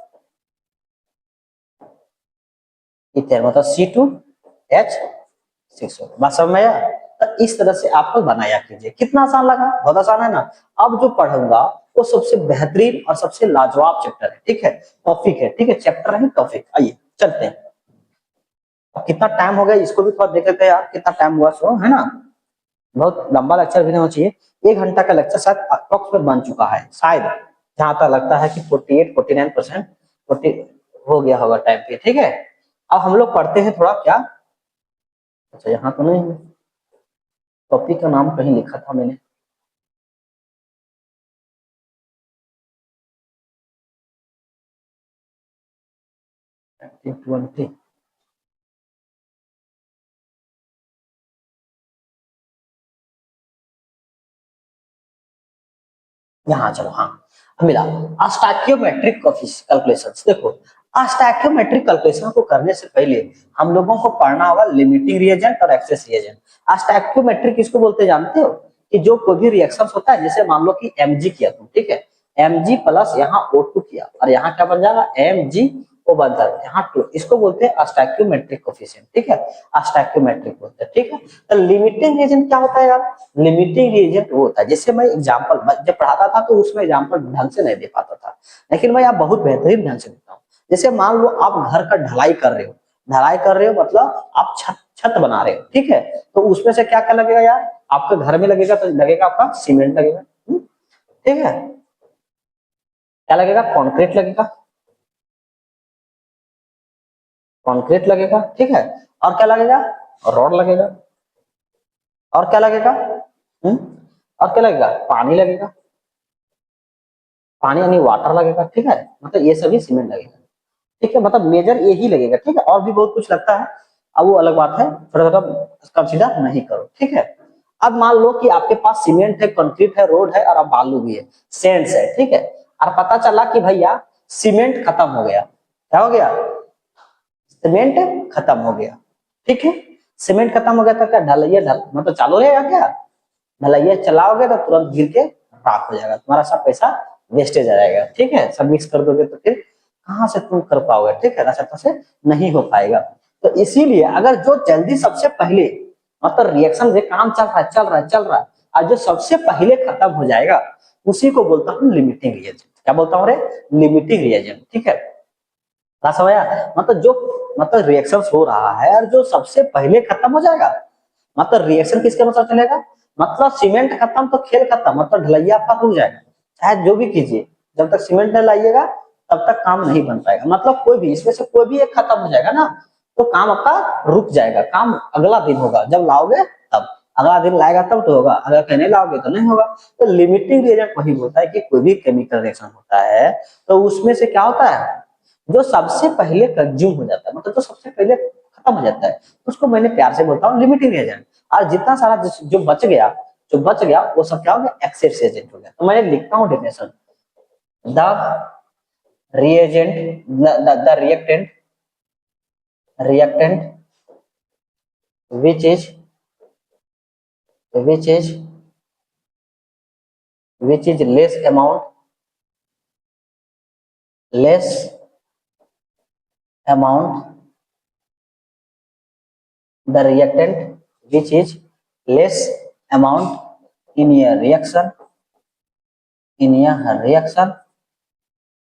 ethane, मतलब C2H6 होगा। बात समझ में आया? तो इस तरह से आपको बनाया कीजिए। कितना आसान लगा? बहुत आसान है ना। अब जो पढ़ूंगा वो सबसे बेहतरीन और सबसे लाजवाब चैप्टर है। ठीक है, टॉपिक है। ठीक है, चैप्टर है टॉपिक। आइए चलते हैं। अब कितना टाइम हो गया इसको भी थोड़ा देख लेते हैं यार, कितना टाइम हुआ सो, है ना। बहुत लंबा लेक्चर भी नहीं होना चाहिए। 1 घंटा का लेक्चर शायद अप्रोक्स में बन चुका है शायद, जहां तक लगता है कि 48-49% 40 हो गया होगा टाइम पे। ठीक है, अब हम लोग पढ़ते हैं थोड़ा क्या। अच्छा, यहाँ तो नहीं है, टॉपिक का नाम कहीं लिखा था मैंने। यहाँ चलो, हाँ मिला। Stoichiometric calculations. देखो, स्टैक्योमेट्रिक कैलकुलेशन को करने से पहले हम लोगों को पढ़ना होगा लिमिटिंग रिएजेंट और एक्सेस रिएजेंट। स्टैक्योमेट्रिक किसको बोलते जानते हो? कि जो कोई भी रिएक्शन होता है, जैसे मान लो कि Mg किया तुम, ठीक है, Mg प्लस यहाँ O2 किया, और यहाँ क्या बन जाएगा? Mg वो बन जाएगा यहाँ 2, इसको बोलते हैं स्टैक्योमेट्रिक कोफिशिएंट। ठीक है, स्टैक्योमेट्रिक बोलते हैं। ठीक है, तो लिमिटिंग रिएजेंट क्या होता है यार? लिमिटिंग रिएजेंट वो होता है, जैसे मैं एग्जांपल जब पढ़ाता था तो उसमें एग्जांपल ढंग से नहीं दे पाता था, लेकिन मैं यहाँ बहुत बेहतरीन ढंग से देता हूँ। जैसे मान लो आप घर का ढलाई कर रहे हो, मतलब आप छत छत बना रहे हो। ठीक है, तो उसमें से क्या क्या लगेगा यार? आपके घर में लगेगा तो लगेगा आपका सीमेंट लगेगा। ठीक है, क्या लगेगा? कंक्रीट लगेगा, कंक्रीट लगेगा। ठीक है, और क्या लगेगा? रॉड लगेगा। और क्या लगेगा? हम्म और क्या लगेगा? पानी लगेगा, पानी यानी वाटर लगेगा। ठीक है, मतलब ये सभी सीमेंट लगेगा। ठीक है, मतलब मेजर यही लगेगा। ठीक है, और भी बहुत कुछ लगता है, अब वो अलग बात है, थोड़ा थोड़ा कंसिडर नहीं करो। ठीक है, अब मान लो कि आपके पास सीमेंट है, कंक्रीट है, रोड है, और अब बालू भी है, सैंड्स है। ठीक है, और पता चला कि भैया सीमेंट खत्म हो गया। क्या हो गया? सीमेंट खत्म हो गया। ठीक है। सीमेंट खत्म हो गया तो क्या ढलैया मतलब चालू रहेगा क्या? ढलैया चलाओगे तो तुरंत गिर के राख हो जाएगा, तुम्हारा सब पैसा वेस्टेज आ जाएगा। ठीक है, सब मिक्स कर दोगे तो फिर कहाँ से तुम कर पाओगे? ठीक है, रास्ते से नहीं हो पाएगा। तो इसीलिए अगर जो जल्दी सबसे पहले मतलब रिएक्शन से काम चल रहा है और जो सबसे पहले खत्म हो जाएगा उसी को बोलता हूँ लिमिटिंग रिएजेंट। क्या बोलता हूँ रे? Limiting reagent. ठीक है, बात समझ आया? मतलब जो मतलब रिएक्शन हो रहा है और जो सबसे पहले खत्म हो जाएगा, मतलब रिएक्शन किसके मतलब चलेगा? मतलब सीमेंट खत्म तो खेल खत्म, मतलब ढलैया आपका रुक जाएगा। चाहे जो भी कीजिए, जब तक सीमेंट नहीं लाइएगा तब तक काम नहीं बन पाएगा। मतलब कोई भी इसमें से कोई भी एक खत्म हो जाएगा ना तो काम आपका रुक जाएगा, काम अगला दिन होगा, जब लाओगे तब। अगला दिन लाएगा तब तो होगा, अगर कहीं नहीं लाओगे तो नहीं होगा। तो लिमिटिंग रिएजेंट वही होता है कि कोई भी केमिकल रिएक्शन होता है तो उसमें से क्या होता है, जो सबसे पहले कंज्यूम हो जाता है, मतलब जो सबसे पहले खत्म हो जाता है, उसको मैंने प्यार से बोलता हूँ लिमिटिंग रिएजेंट। और जितना सारा जो बच गया वो सब क्या हो गया? एक्सेस रिएजेंट हो गया। तो मैं लिखता हूँ definition, the reagent the reactant which is which is which is less amount the reactant which is less amount in a reaction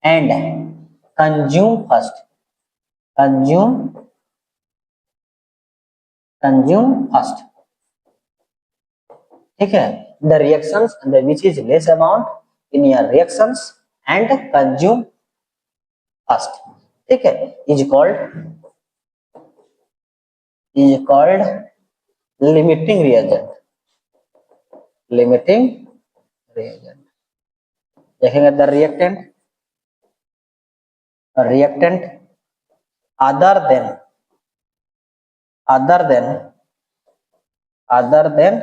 and consume first consume consume first। ठीक है, the reactions which is less amount in your reactions and consume first. ठीक है, is called limiting reagent. Limiting reagent देखेंगे the reactant other than other than other than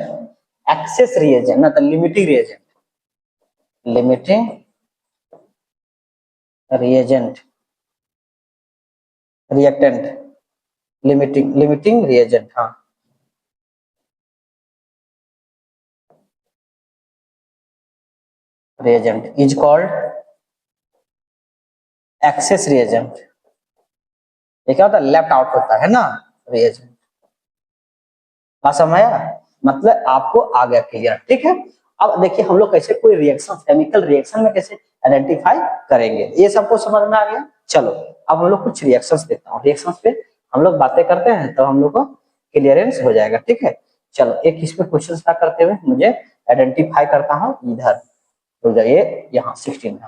excess reagent ना, तो limiting reagent reagent reactant limiting reagent. हाँ, reagent is called excess reagent. ये क्या होता है? लेफ्ट आउट होता है ना रिएजेंट। बात समझ आया? मतलब आपको आ गया क्लियर। ठीक है, अब देखिए हम लोग कैसे कोई रिएक्शन केमिकल रिएक्शन में कैसे आइडेंटिफाई करेंगे, ये सबको समझ में आ गया। चलो अब हम लोग कुछ रिएक्शंस देखता हूँ, रिएक्शंस पे हम लोग बातें करते हैं तो हम लोग को क्लियरेंस हो जाएगा। ठीक है, चलो एक इसमें क्वेश्चन स्टार्ट करते हुए मुझे आइडेंटिफाई करता हूँ इधर, हो जाइए यहाँ 16 में।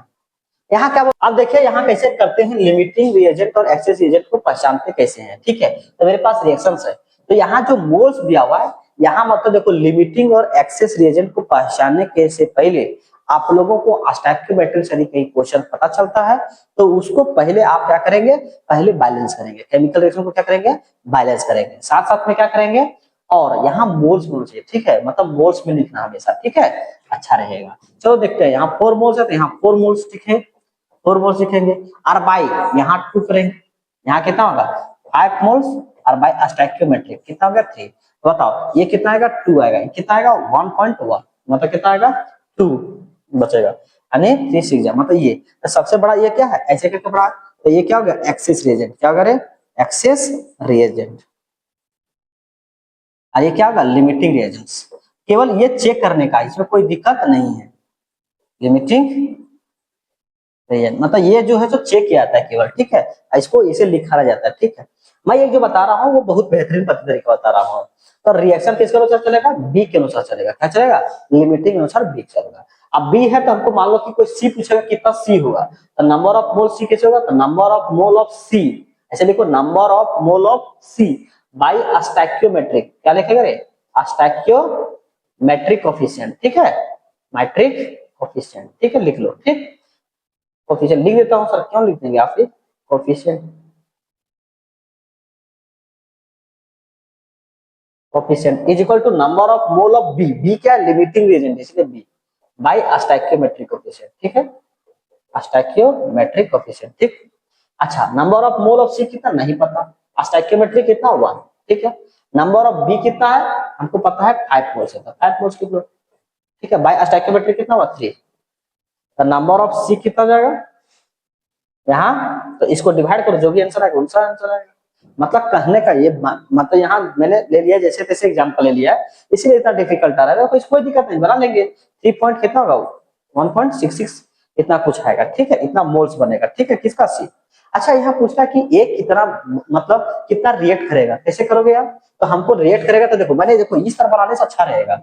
यहाँ क्या अब देखिए यहाँ कैसे करते हैं, लिमिटिंग रिएजेंट और एक्सेस रिएजेंट को पहचानते कैसे हैं। ठीक है, तो मेरे पास रिएक्शंस है तो यहाँ जो मोल्स दिया हुआ है, यहाँ मतलब देखो लिमिटिंग और एक्सेस रिएजेंट को पहचानने के से पहले आप लोगों को स्टोइकियोमेट्रिक से कहीं क्वेश्चन पता चलता है तो उसको पहले आप क्या करेंगे, पहले बैलेंस करेंगे, केमिकल रिएक्शन को क्या करेंगे? बैलेंस करेंगे। साथ साथ में क्या करेंगे, और यहाँ मोल्स होना चाहिए। ठीक है, मतलब मोल्स में लिखना हमेशा। ठीक है, अच्छा रहेगा। चलो देखते हैं, यहाँ 4 मोल्स है तो यहाँ 4 मोल्स लिखे, 4 मोल्स लिखेंगे। और बाई यहाँ 2 करेंगे, यहाँ कितना होगा? 5 मोल्स। और बाई स्टोइकियोमेट्रिक कितना हो गया? 3। बताओ ये कितना आएगा? 2 आएगा। ये कितना आएगा? 1.1, मतलब कितना आएगा? 2 बचेगा, यानी 3 6 जा मतलब ये। तो सबसे बड़ा ये क्या है ऐसे करके बड़ा, तो ये क्या हो गया? Access reagent. क्या होगा रे? Access reagent. और ये क्या होगा? Limiting reagents. केवल ये चेक करने का, इसमें कोई दिक्कत नहीं है। लिमिटिंग रिएजेंट मतलब ये जो है तो चेक किया जाता है केवल। ठीक है, इसको इसे लिखा जाता है। ठीक है, मैं ये जो बता रहा हूँ वो बहुत बेहतरीन तरीका बता रहा हूँ। तो रिएक्शन किसके अनुसार चलेगा? बी के अनुसार चलेगा। क्या चलेगा? लिमिटिंग के अनुसार बी चलेगा। अब बी है तो हमको मान लो कि कोई सी पूछेगा कितना सी होगा, तो नंबर ऑफ मोल सी कैसे होगा? तो number of mole of C, ऐसे लिखो number of mole of C by stoichiometric. क्या लिखेगा रे? Stoichiometric coefficient. ठीक है, मैट्रिक कोएफिशिएंट। ठीक है, लिख लो। ठीक, कोफिशिएंट लिख देता हूं सर, क्यों लिख देंगे आप? Coefficient coefficient is equal to number of mole of B. B क्या है? लिमिटिंग रिएजेंट, इसलिए बी बाय स्टोइकियोमेट्रिक कोफिशिएंट। ठीक है, स्टोइकियोमेट्रिक कोफिशिएंट। ठीक, अच्छा number of mole of C कितना नहीं पता, स्टोइकियोमेट्रिक कितना? 1। ठीक है। नंबर ऑफ बी कितना है हमको पता है 5 मोल्स है, 5 मोल्स कितना, ठीक है। बाय स्टोइकियोमेट्री कितना हुआ 3। तो नंबर ऑफ सी कितना हो जाएगा यहाँ, तो इसको डिवाइड करो, जो भी आंसर आएगा उनका आंसर आएगा। मतलब कहने का ये मतलब यहाँ मैंने ले लिया जैसे तैसे एग्जांपल ले लिया है, इसीलिए इतना डिफिकल्ट आ रहा है। कोई दिक्कत नहीं, बना लेंगे। 3 पॉइंट कितना होगा 1.66 इतना कुछ आएगा, ठीक है। इतना मोल्स बनेगा, ठीक है, किसका सी। अच्छा यहाँ पूछना कि एक कितना मतलब कितना रिएक्ट करेगा, कैसे करोगे यार। तो हमको रिएक्ट करेगा तो देखो मैंने देखो इस तरह बनाने से अच्छा रहेगा,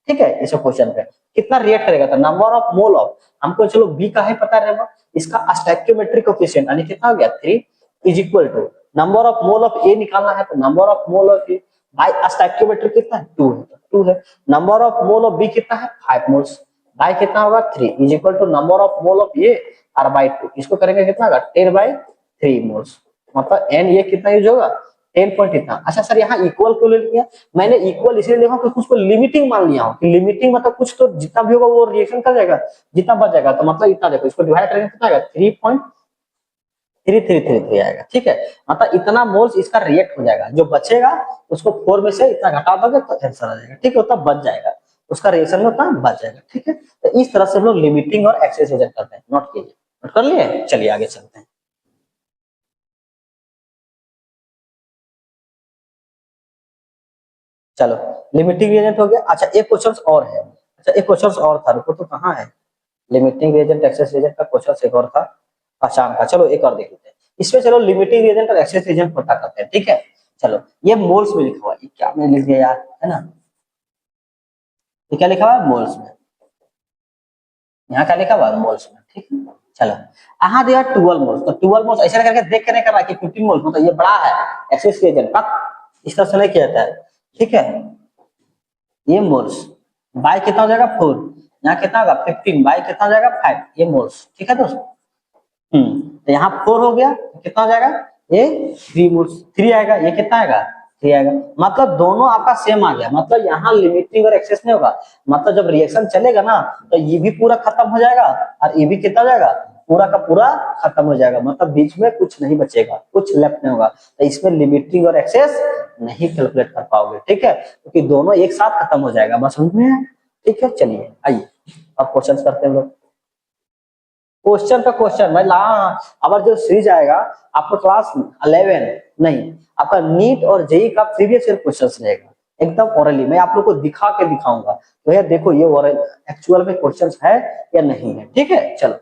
ठीक है। इस क्वेश्चन पे कितना रिएक्ट करेगा, तो नंबर ऑफ मोल ऑफ, हमको चलो बी का है पता रहेगा, इसका स्टोइकियोमेट्रिक कोएफिशिएंट यानी कितना हो गया 3 is equal to number of mole of A निकालना है, तो number of mole of A by stoichiometric कितना है 2 है, 2 है। Number of mole of B कितना है 5 मोल्स, बाय कितना होगा 3 is equal to number of mole of A और बाय 2, इसको करेंगे कितना होगा 10/3 मोल्स। मतलब एन ये कितना यूज होगा 10 पॉइंट इतना। अच्छा सर यहाँ इक्वल क्यों ले लिया, मैंने इक्वल इसलिए लिखा क्योंकि उसको लिमिटिंग मान लिया हूं कि लिमिटिंग मतलब कुछ तो जितना भी होगा वो रिएक्शन कर जाएगा, जितना बच जाएगा। तो मतलब इतना देखो, इसको डिवाइड करेंगे कितना आएगा 3.3333 आएगा, ठीक है। मतलब इतना मोल्स इसका रिएक्ट हो जाएगा, जो बचेगा उसको 4 में से इतना घटा दोगे तो आंसर आ जाएगा, ठीक है। उतना बच जाएगा, उसका रिएक्शन में उतना बच जाएगा, ठीक है। तो इस तरह से हम लोग लिमिटिंग और एक्सेस रिएक्शन करते हैं। नोट कीजिए, नोट कर लिए, चलिए आगे चलते हैं। चलो लिमिटिंग रिएजेंट हो गया। अच्छा एक क्वेश्चन और है, अच्छा एक क्वेश्चन और था, रुको तो कहाँ है लिमिटिंग रिएजेंट एक्सेस रिएजेंट का क्वेश्चन एक और था आसान का। चलो एक और देख लेते हैं इसमें। चलो लिमिटिंग रिएजेंट और एक्सेस रिएजेंट पता करते हैं, ठीक है। चलो ये मोल्स में लिखा हुआ है, क्या मैंने लिख दिया यार, है ना। ये क्या लिखा हुआ है मोल्स में, यहाँ क्या लिखा हुआ है मोल्स में, ठीक है। चलो यहाँ दिया 12 मोल्स, तो 12 मोल्स ऐसे करके देख के नहीं कर रहा कि 15 मोल्स मतलब ये बड़ा है एक्सेस रिएजेंट का, इस तरह से नहीं किया जाता है, ठीक है। ये मोल्स बाय कितना हो जाएगा 4, यहाँ कितना होगा 15 बाय कितना हो जाएगा 5, ये मोल्स, ठीक है दोस्तों। तो यहाँ 4 हो गया तो कितना हो जाएगा ये 3 मोल्स, 3 आएगा, ये कितना आएगा 3 आएगा। मतलब दोनों आपका सेम आ गया, मतलब यहाँ लिमिटिंग और एक्सेस नहीं होगा। मतलब जब रिएक्शन चलेगा ना तो ये भी पूरा खत्म हो जाएगा और ये भी कितना हो जाएगा पूरा का पूरा खत्म हो जाएगा, मतलब बीच में कुछ नहीं बचेगा, कुछ लेफ्ट नहीं होगा। तो इसमें लिमिटिंग और एक्सेस नहीं कैलकुलेट कर पाओगे, ठीक है, क्योंकि दोनों एक साथ खत्म हो जाएगा। बस समझ में, ठीक है। चलिए आइए अब क्वेश्चन करते हैं लोग। क्वेश्चन पे क्वेश्चन मैं ला, अब जो सीरीज आएगा आपका क्लास 11 नहीं, आपका नीट और जेई का प्रीवियस ईयर क्वेश्चन रहेगा एकदम ओरली। मैं आप लोग को दिखा के दिखाऊंगा तो यार देखो ये ओरल एक्चुअल में क्वेश्चन है या नहीं है, ठीक है। चलो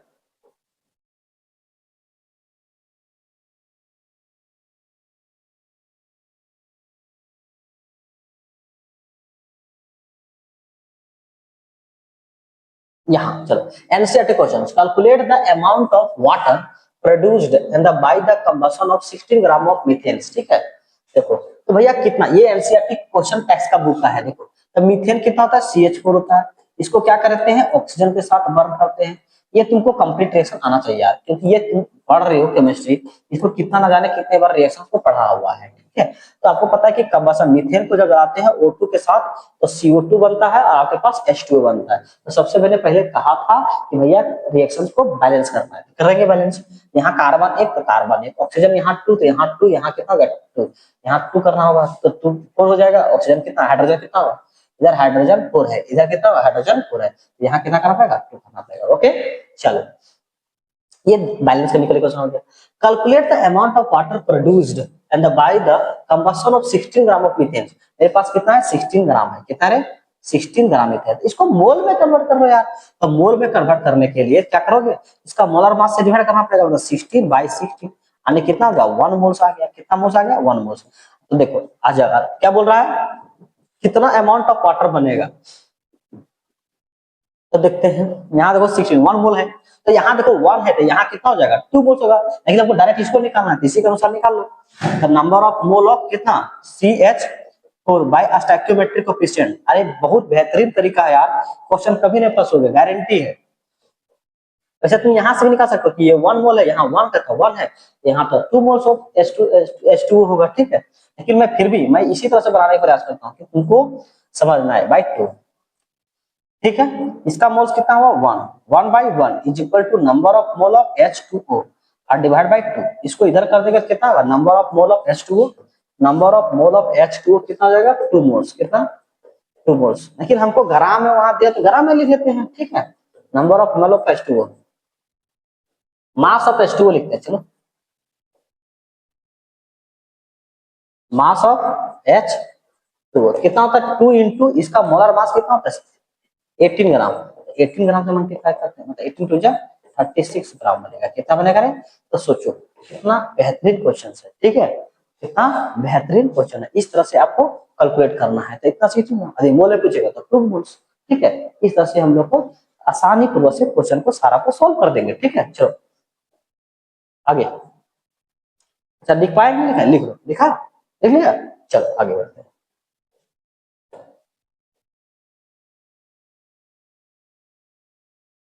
यहाँ चलो NCERT questions, calculate the amount of water produced in the by the combustion of 16 gram of methane, ठीक है। देखो तो भैया कितना, ये एनसीईआरटी क्वेश्चन टेक्स्ट का बुक का है। देखो तो मीथेन कितना होता है CH4 होता है, इसको क्या करते हैं ऑक्सीजन के साथ बर्न करते हैं। ये तुमको कंप्लीट रिएक्शन आना चाहिए यार, क्योंकि ये तुम पढ़ रहे हो केमिस्ट्री, इसको कितना ना जाने कितने बार रिएक्शन को पढ़ा हुआ है, ठीक है। तो आपको पता है कि कंबशन मीथेन को जब जलाते हैं O2 के साथ तो CO2 बनता है और आपके पास H2O बनता है। तो सबसे मैंने पहले कहा था कि भैया रिएक्शंस को बैलेंस करना है, करेंगे बैलेंस। यहाँ कार्बन एक तो कार्बन एक, ऑक्सीजन यहाँ 2 तो यहाँ 2, यहाँ कितना होगा 2, यहाँ 2 करना होगा तो 2 4 हो जाएगा। ऑक्सीजन कितना, हाइड्रोजन कितना होगा, इधर हाइड्रोजन 4 है, इधर कितना होगा हाइड्रोजन 4 है, यहाँ कितना करना पड़ेगा 2 करना पड़ेगा, ओके। चलो ये बैलेंस केमिकल इक्वेशन हो गया। Calculate the amount of water produced and by the combustion of 16 gram of methane. मेरे पास कितना है 16 ग्राम है, कितना है 16 ग्राम मीथेन। इसको मोल में कन्वर्ट कर लो यार। तो मोल में कन्वर्ट करने के लिए क्या करोगे, इसका मोलर मास से डिवाइड करना पड़ेगा, मतलब 16/16 यानी कितना होगा 1 मोल्स आ गया। कितना मोल्स आ गया 1 मोल्स। तो देखो आ जाएगा, क्या बोल रहा है कितना अमाउंट ऑफ वाटर बनेगा। तो देखते हैं यहाँ देखो 16 1 मोल है, तो यहाँ देखो 1 है तो यहाँ कितना हो जाएगा 2 मोल्स होगा। लेकिन आपको डायरेक्ट इसको निकालना है, इसी के अनुसार निकाल लो। तो नंबर ऑफ मोल ऑफ कितना CH4 बाय स्टोइकियोमेट्रिक कोएफिशिएंट। अरे बहुत बेहतरीन तरीका है यार, क्वेश्चन कभी नहीं फंसोगे, गारंटी है। वैसे तुम यहाँ से भी निकाल सकते हो कि ये 1 मोल है, यहाँ 1 का था 1 है, यहाँ पर 2 मोल्स ऑफ H2O होगा, ठीक है। लेकिन मैं फिर भी मैं इसी तरह से बनाने का प्रयास करता हूँ कि तुमको समझना है, बाय 2, ठीक है। इसका मोल्स कितना हुआ 1, 1/1 is equal to number of mole of H2O और डिवाइड बाय 2। इसको इधर कर देगा कितना होगा number of mole of H2O number of mole of H2O कितना हो जाएगा 2 मोल्स, कितना 2 मोल्स। लेकिन हमको ग्राम में वहां दिया तो ग्राम में लिख देते हैं, ठीक है। Number of mole of H2O, mass of H2O लिखते हैं, चलो मास ऑफ H2O कितना होता है 2 इंटू इसका मोलर मास कितना होता है 18 ग्राम। 18 ग्राम से मल्टीप्लाई करते हैं मतलब 18 टू जा 36 ग्राम बनेगा, कितना बनेगा रे। तो सोचो कितना बेहतरीन क्वेश्चन है, ठीक है, कितना बेहतरीन क्वेश्चन है। इस तरह से आपको कैलकुलेट करना है, तो इतना सीखना। यदि मोल पूछेगा तो 2 मोल्स, ठीक है। इस तरह से हम लोग को आसानी पूर्वक से क्वेश्चन को सारा को सॉल्व कर देंगे, ठीक है। चलो आगे, अच्छा लिख पाएंगे, लिखा लिख लो, लिखा लिख लिया, चलो आगे बढ़ते हैं।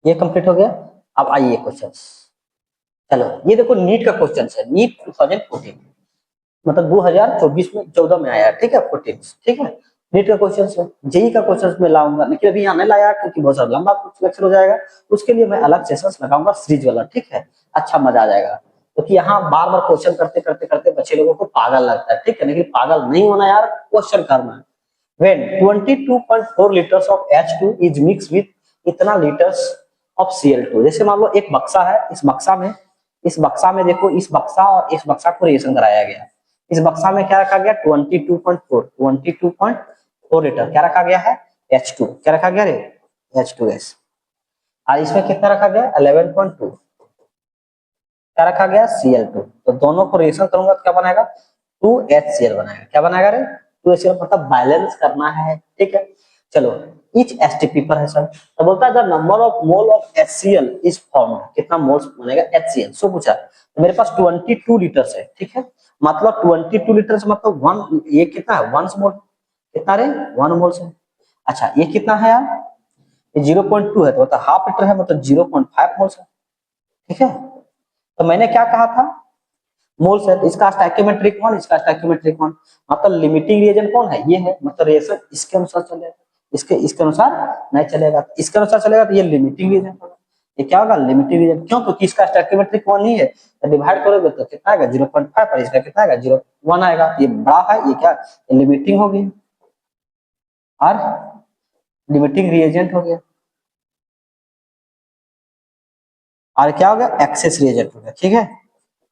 ये कंप्लीट हो गया। अब आइए क्वेश्चन, चलो ये देखो नीट का क्वेश्चन है, नीट 2014 मतलब 2024 में 14 में आया, ठीक है 14, ठीक है। नीट का क्वेश्चन है, जेई का क्वेश्चन में लाऊंगा, लेकिन अभी यहाँ नहीं लाया क्योंकि बहुत सारा लंबा लेक्चर हो जाएगा। उसके लिए मैं अलग सेशंस लगाऊंगा सीरीज वाला, ठीक है, अच्छा मजा आ जाएगा। क्योंकि यहाँ बार बार क्वेश्चन करते करते करते बच्चे लोगों को पागल लगता है, ठीक है। लेकिन पागल नहीं होना यार, क्वेश्चन करना है। When 22.4 liters of H2 is mixed with इतना liters of Cl2, जैसे मान लो एक बक्सा है, इस बक्सा में देखो, इस बक्सा और इस बक्सा को रिएक्शन कराया गया। इस बक्सा में क्या रखा गया 22.4 लीटर क्या रखा गया है H2, क्या रखा गया रे H2 गैस। और इसमें कितना रखा गया 11.2 क्या रखा गया Cl2। तो दोनों को रिएक्शन करूंगा तो क्या बनाएगा 2HCl बनाएगा, क्या बनाएगा रे 2HCl, मतलब बैलेंस करना है, ठीक है। चलो इच एसटीपी पर है सर, तो बोलता है the number of mole of HCl is formed, कितना मोल्स बनेगा HCl, सो पूछा। तो मेरे पास 22 लीटर्स है, ठीक है, मतलब 22 लीटर्स मतलब वन, ये कितना है 1 मोल, कितना रे 1 मोल्स है। अच्छा ये कितना है यार, ये 0.2 है, तो मतलब हाफ लीटर है, मतलब 0.5 मोल्स है, ठीक है। तो मैंने क्या कहा था मोल्स है, इसका स्टोइकियोमेट्रिक वन, इसका स्टोइकियोमेट्रिक वन, मतलब लिमिटिंग रिएजेंट कौन है ये है, मतलब रिएक्शन इसके अनुसार चलेगा, इसके अनुसार नहीं चलेगा, इसके अनुसार चलेगा तो ये लिमिटिंग रिएजेंट होगा। ये क्या होगा लिमिटिंग रिएजेंट, क्यों, क्योंकि इसका स्टोइकियोमेट्रिक वन ही है, तो डिवाइड करोगे तो कितना आएगा 0.5 और इसका कितना आएगा 0.1 आएगा, ये बड़ा है, ये क्या लिमिटिंग हो गई और लिमिटिंग रिएजेंट हो गया, और क्या हो गया एक्सेस रिएजेंट हो गया, ठीक है,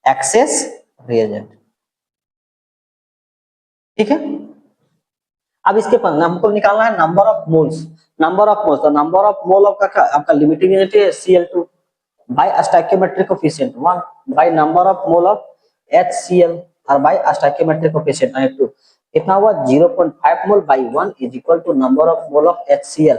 एक्सेस रिएजेंट, ठीक है। अब इसके पर हमको निकालना है number of moles, number of moles, तो नंबर ऑफ मोल ऑफ का आपका लिमिटिंग यूनिट है Cl2 by stoichiometric coefficient 1 by number of mole of HCl और बाय स्टोइकियोमेट्रिक कोएफिशिएंट 2, कितना हुआ 0.5 mole by 1 is equal to number of mole of HCl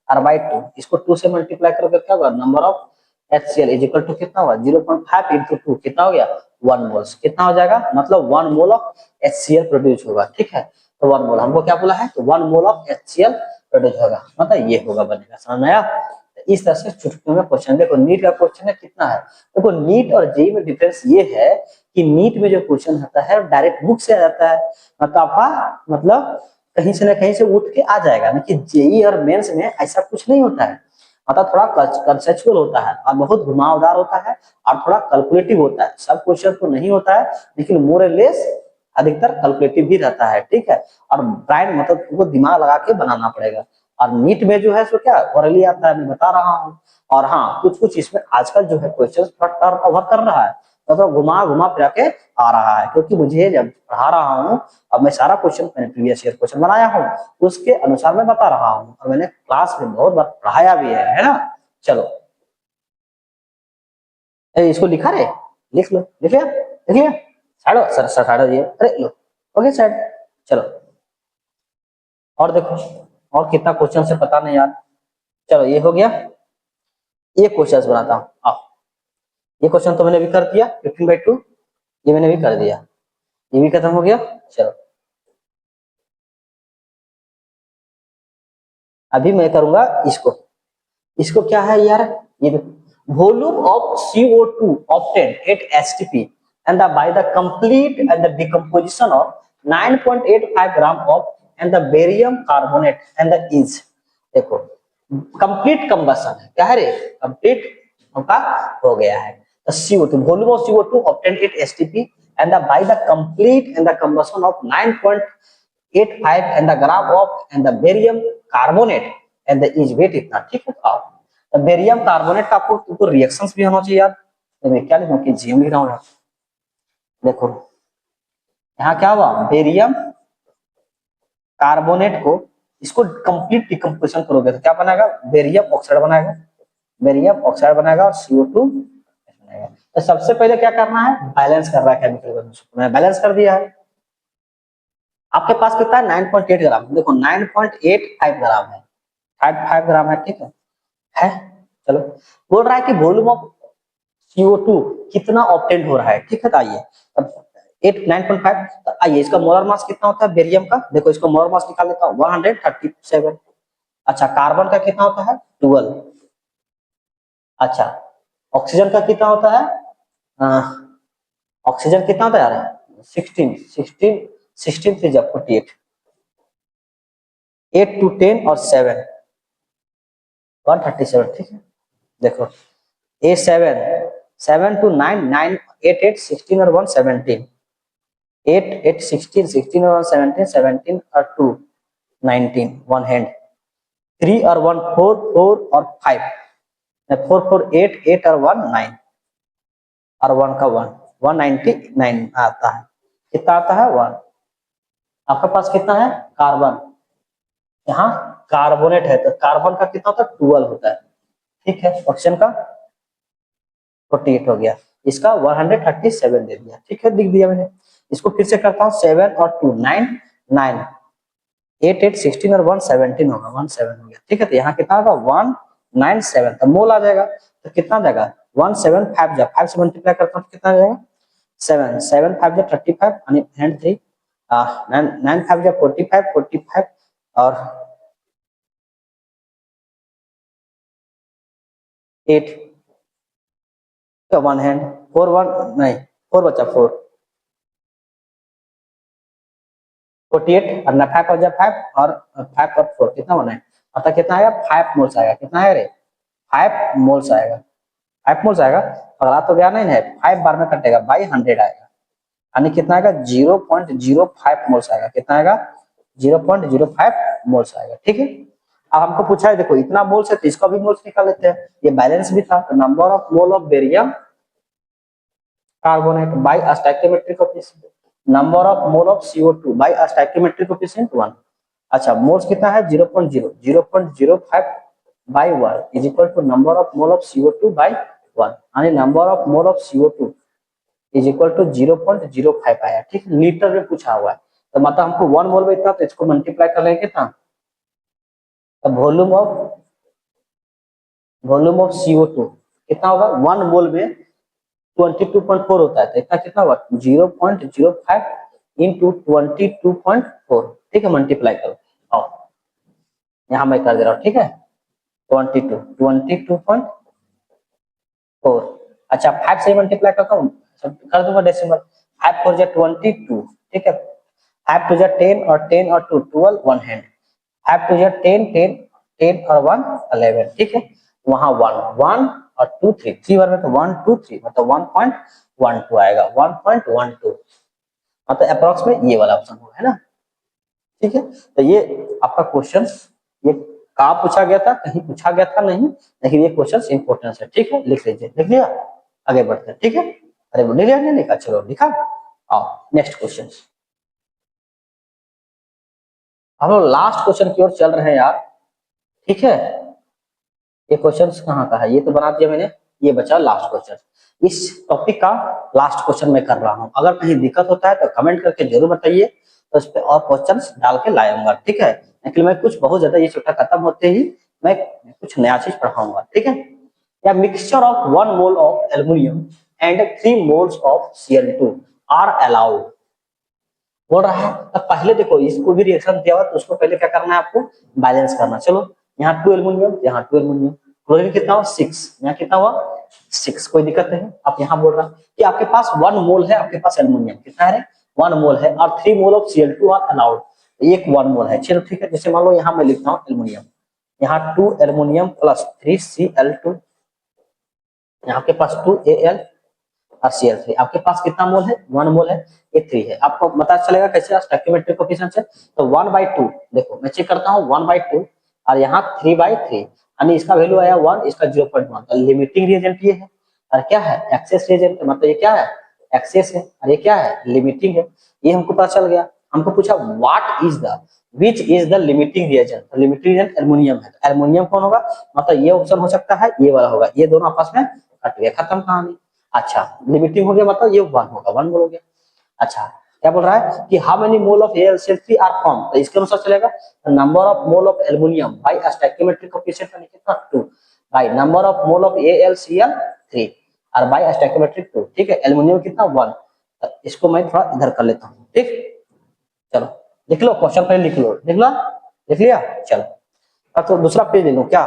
और बाय 2, इसको 2 से मल्टीप्लाई करके क्या होगा number of HCl is equal to कितना हुआ 0.5 into 2 कितना हो गया 1 मोल्स, कितना हो जाएगा मतलब 1 मोल ऑफ HCl प्रोड्यूस होगा, ठीक है। तो 1 मोल हमको क्या बोला है, तो 1 मोल ऑफ HCl प्रोड्यूस होगा, मतलब ये होगा बनेगा, समझ में आया। इस तरह से चुटकियों में क्वेश्चन, देखो नीट का क्वेश्चन है कितना है, देखो नीट और जेई में डिफरेंस ये है कि नीट में जो क्वेश्चन आता है डायरेक्ट बुक से आ जाता है, मतलब आपका मतलब कहीं से ना कहीं से उठ के आ जाएगा, लेकिन जेई और मेंस में ऐसा कुछ नहीं होता है, मतलब थोड़ा कंसेप्चुअल होता है और बहुत घुमावदार होता है और थोड़ा कैलकुलेटिव होता है, सब क्वेश्चन तो नहीं होता है लेकिन मोर और लेस अधिकतर कैलकुलेटिव भी रहता है, ठीक है। और ब्राइन मतलब तुमको दिमाग लगा के बनाना पड़ेगा, और नीट में जो है सो क्या ओरली आता है, मैं बता रहा हूँ। और हाँ कुछ कुछ इसमें आजकल जो है क्वेश्चन थोड़ा टर्न ओवर कर रहा है, मतलब घुमा घुमा फिरा के आ रहा है, क्योंकि मुझे जब पढ़ा रहा हूँ अब मैं सारा क्वेश्चन मैंने प्रीवियस ईयर क्वेश्चन बनाया हूँ उसके अनुसार मैं बता रहा हूँ, और मैंने क्लास में बहुत बार पढ़ाया भी है ना। चलो इसको लिखा रे, लिख लो, लिख लिया, लिख लिया, साड़ो सर सर साड़ो ये, अरे लो ओके सर। चलो और देखो और कितना क्वेश्चन से पता नहीं यार, चलो ये हो गया, ये क्वेश्चन बनाता हूँ आओ। ये क्वेश्चन तो मैंने भी कर दिया 15/2, ये मैंने भी कर दिया, ये भी खत्म हो गया। चलो अभी मैं करूंगा इसको, इसको क्या है यार, ये देखो volume of CO2 obtained at STP and the by the complete and the decomposition of 9.85 gram of and the barium carbonate and the is, देखो कंप्लीट कंबशन है, क्या है रे कंप्लीट का हो गया है। तो CO2 volume of CO2 obtained at STP and the by the complete and the combustion of 9.85 and the gram of and the barium carbonate and the is weight इतना, ठीक है। तो तो बेरियम कार्बोनेट का आपको तुमको रिएक्शंस भी होना चाहिए यार, तो मैं क्या लिखूं कि जीएम लिख रहा हूं यार। देखो यहाँ क्या हुआ, बेरियम कार्बोनेट को इसको कंप्लीट डिकम्पोजिशन करोगे तो क्या बनाएगा, बेरियम ऑक्साइड बनाएगा, बेरियम ऑक्साइड बनाएगा और CO2 बनाएगा। तो सबसे पहले क्या करना है, बैलेंस कर रहा है केमिकल, मैंने बैलेंस कर दिया है। आपके पास कितना है 9.8 ग्राम, देखो 9.85 ग्राम है, 5 ग्राम है, ठीक है। चलो बोल रहा है कि वॉल्यूम ऑफ CO2 कितना ऑब्टेन हो रहा है, ठीक है। तो आइए अब 9.5, तो आइए इसका मोलर मास कितना होता है बेरियम का, देखो इसको मोलर मास निकाल लेता हूँ 137। अच्छा कार्बन का कितना होता है 12। अच्छा ऑक्सीजन का कितना होता है, ऑक्सीजन कितना होता है यार 16 से जब 48, 8 to 10 और 7 137, ठीक है। देखो A7 to 9 9 8 8 16 और 1 17, 8 8 16 16 और 1 17 17 और 2 19 1 हैंड, 3 और 1 4 4 और 5 4 4 8 8 और 1 9 और 1 का 1 199 आता है, कितना आता है 1। आपके पास कितना है कार्बन, यहाँ कार्बोनेट है तो कार्बन का कितना होता है 12 होता है, ठीक है। ऑक्सीजन का 48 हो गया, इसका 137 दे दिया, ठीक है, लिख दिया मैंने। इसको फिर से करता हूँ 7 और 2 9 9 8 8 16 और 1 17 होगा, 17 हो गया, ठीक है। तो यहाँ कितना होगा 197, तो मोल आ जाएगा, तो कितना जाएगा 175 जब 5 से मल्टीप्लाई करता हूँ तो कितना जाएगा 7 7 5 जब 35 एंड 3 9 9 5 जब 45 45 और 8 का 1 हैंड 4 1 नहीं 4 बचा 4 48 और 5 और जब 5 और 5 और 4 कितना बना है, अतः कितना आएगा 5 मोल्स आएगा, कितना है रे 5 मोल्स आएगा, 5 मोल्स आएगा। अगला तो गया नहीं है, 5 बार में कटेगा बाई 100 आएगा, यानी कितना आएगा 0.05 मोल्स आएगा, कितना आएगा 0.05 मोल्स आएगा, ठीक है। अब हमको पूछा है देखो इतना मोल्स है तो इसका भी मोल्स निकाल लेते हैं, ये बैलेंस भी था, तो number of mole of barium carbonate by stoichiometric coefficient, number of mole of CO2 by stoichiometric coefficient 1। अच्छा मोल्स कितना है 0.05 by 1 is equal to number of mole of CO2 by 1, यानी number of mole of CO2 is equal to 0.05 आया, ठीक है, लीटर में पूछा हुआ है, तो मतलब हमको 1 मोल में इतना, तो इसको मल्टीप्लाई कर लेंगे कितना, तो वॉल्यूम ऑफ CO2 कितना होगा 1 मोल में 22.4 होता है, तो इतना कितना होगा 0.05 इंटू 22.4, ठीक है, मल्टीप्लाई करो, आओ यहाँ मैं कर दे रहा हूँ, ठीक है 22.4। अच्छा 5 से मल्टीप्लाई करता हूँ, कर दूंगा डेसिमल, 5 4 जा 22, ठीक है, 5 2 जा 10 और 10 और 2 12 1 हैंड, 5 2 जा 10 10 10 और 1 11, ठीक है, वहां 1 1 और 2 3 3 बार में तो 1 2 3 मतलब 1.12 आएगा, 1.12 मतलब अप्रोक्स में ये वाला ऑप्शन होगा, है ना, ठीक है। तो ये आपका क्वेश्चन, ये कहाँ पूछा गया था, कहीं पूछा गया था नहीं, लेकिन ये क्वेश्चन इंपॉर्टेंट है, ठीक है, लिख लीजिए, लिख लिया, आगे बढ़ते हैं, ठीक है। अरे वो लिखा नहीं लिखा, चलो लिखा, आओ नेक्स्ट क्वेश्चन। हम लोग लास्ट क्वेश्चन की ओर चल रहे हैं यार, ठीक है। ये क्वेश्चन कहाँ का है, ये तो बना दिया मैंने, ये बचा लास्ट क्वेश्चन। इस टॉपिक का लास्ट क्वेश्चन मैं कर रहा हूँ, अगर कहीं दिक्कत होता है तो कमेंट करके जरूर बताइए, तो इस पे और क्वेश्चन डाल के लाऊंगा, ठीक है। लेकिन मैं कुछ बहुत ज्यादा ये चैप्टर खत्म होते ही मैं कुछ नया चीज पढ़ाऊंगा, ठीक है। या mixture of 1 mole of aluminium and 3 moles of Cl2 are allowed, बोल रहा है। अब पहले देखो इसको भी रिएक्शन दिया हुआ तो उसको पहले क्या करना है आपको बैलेंस करना, चलो यहाँ 2 एल्यूमिनियम यहाँ 2 एल्यूमिनियम, क्लोरीन कितना हुआ 6, यहाँ कितना हुआ 6, कोई दिक्कत नहीं। आप यहाँ बोल रहा है कि आपके पास 1 मोल है, आपके पास एल्यूमिनियम कितना है 1 मोल है और 3 mole of Cl2 are allowed, एक 1 मोल है, चलो ठीक है। जैसे मान लो यहाँ मैं लिखता हूँ एल्यूमिनियम, यहाँ 2 एल्यूमिनियम प्लस 3 Cl2, यहाँ के पास 2 Al और Cl3। आपके पास कितना मोल है, 1 मोल है, ये 3 है। आपको पता चलेगा कैसे, स्टोइकियोमेट्रिक कोएफिशिएंट से। तो 1/2, देखो मैं चेक करता हूँ, 1/2 और यहाँ 3/3, यानी इसका वैल्यू आया 1, इसका 0.1। तो लिमिटिंग रिएजेंट ये है, और क्या है, एक्सेस रिएजेंट, मतलब ये क्या है, एक्सेस है, और ये क्या है, लिमिटिंग है। ये हमको पता चल गया। हमको पूछा what is the, which is the limiting reagent. Limiting reagent aluminium है, तो एल्युमिनियम कौन होगा, मतलब ये ऑप्शन हो सकता है, ये वाला होगा। ये दोनों आपस में कट गए, खत्म कहानी। अच्छा, लिमिटिंग हो गया, मतलब ये 1 होगा, 1 मोल हो गया। अच्छा, क्या बोल रहा है कि how many mole of AlCl3 are form, तो इसके अनुसार चलेगा number of mole of aluminium by stoichiometric coefficient का कितना 2 by number of mole of AlCl3 और बाय स्टोइकियोमेट्रिक 2। ठीक है, एल्युमिनियम कितना 1। तो इसको मैं थोड़ा इधर कर लेता हूँ। ठीक, चलो लिख लो, क्वेश्चन पहले लिख लो, लिख लो, लिख लिया। चलो अब तो दूसरा पेज ले लो। क्या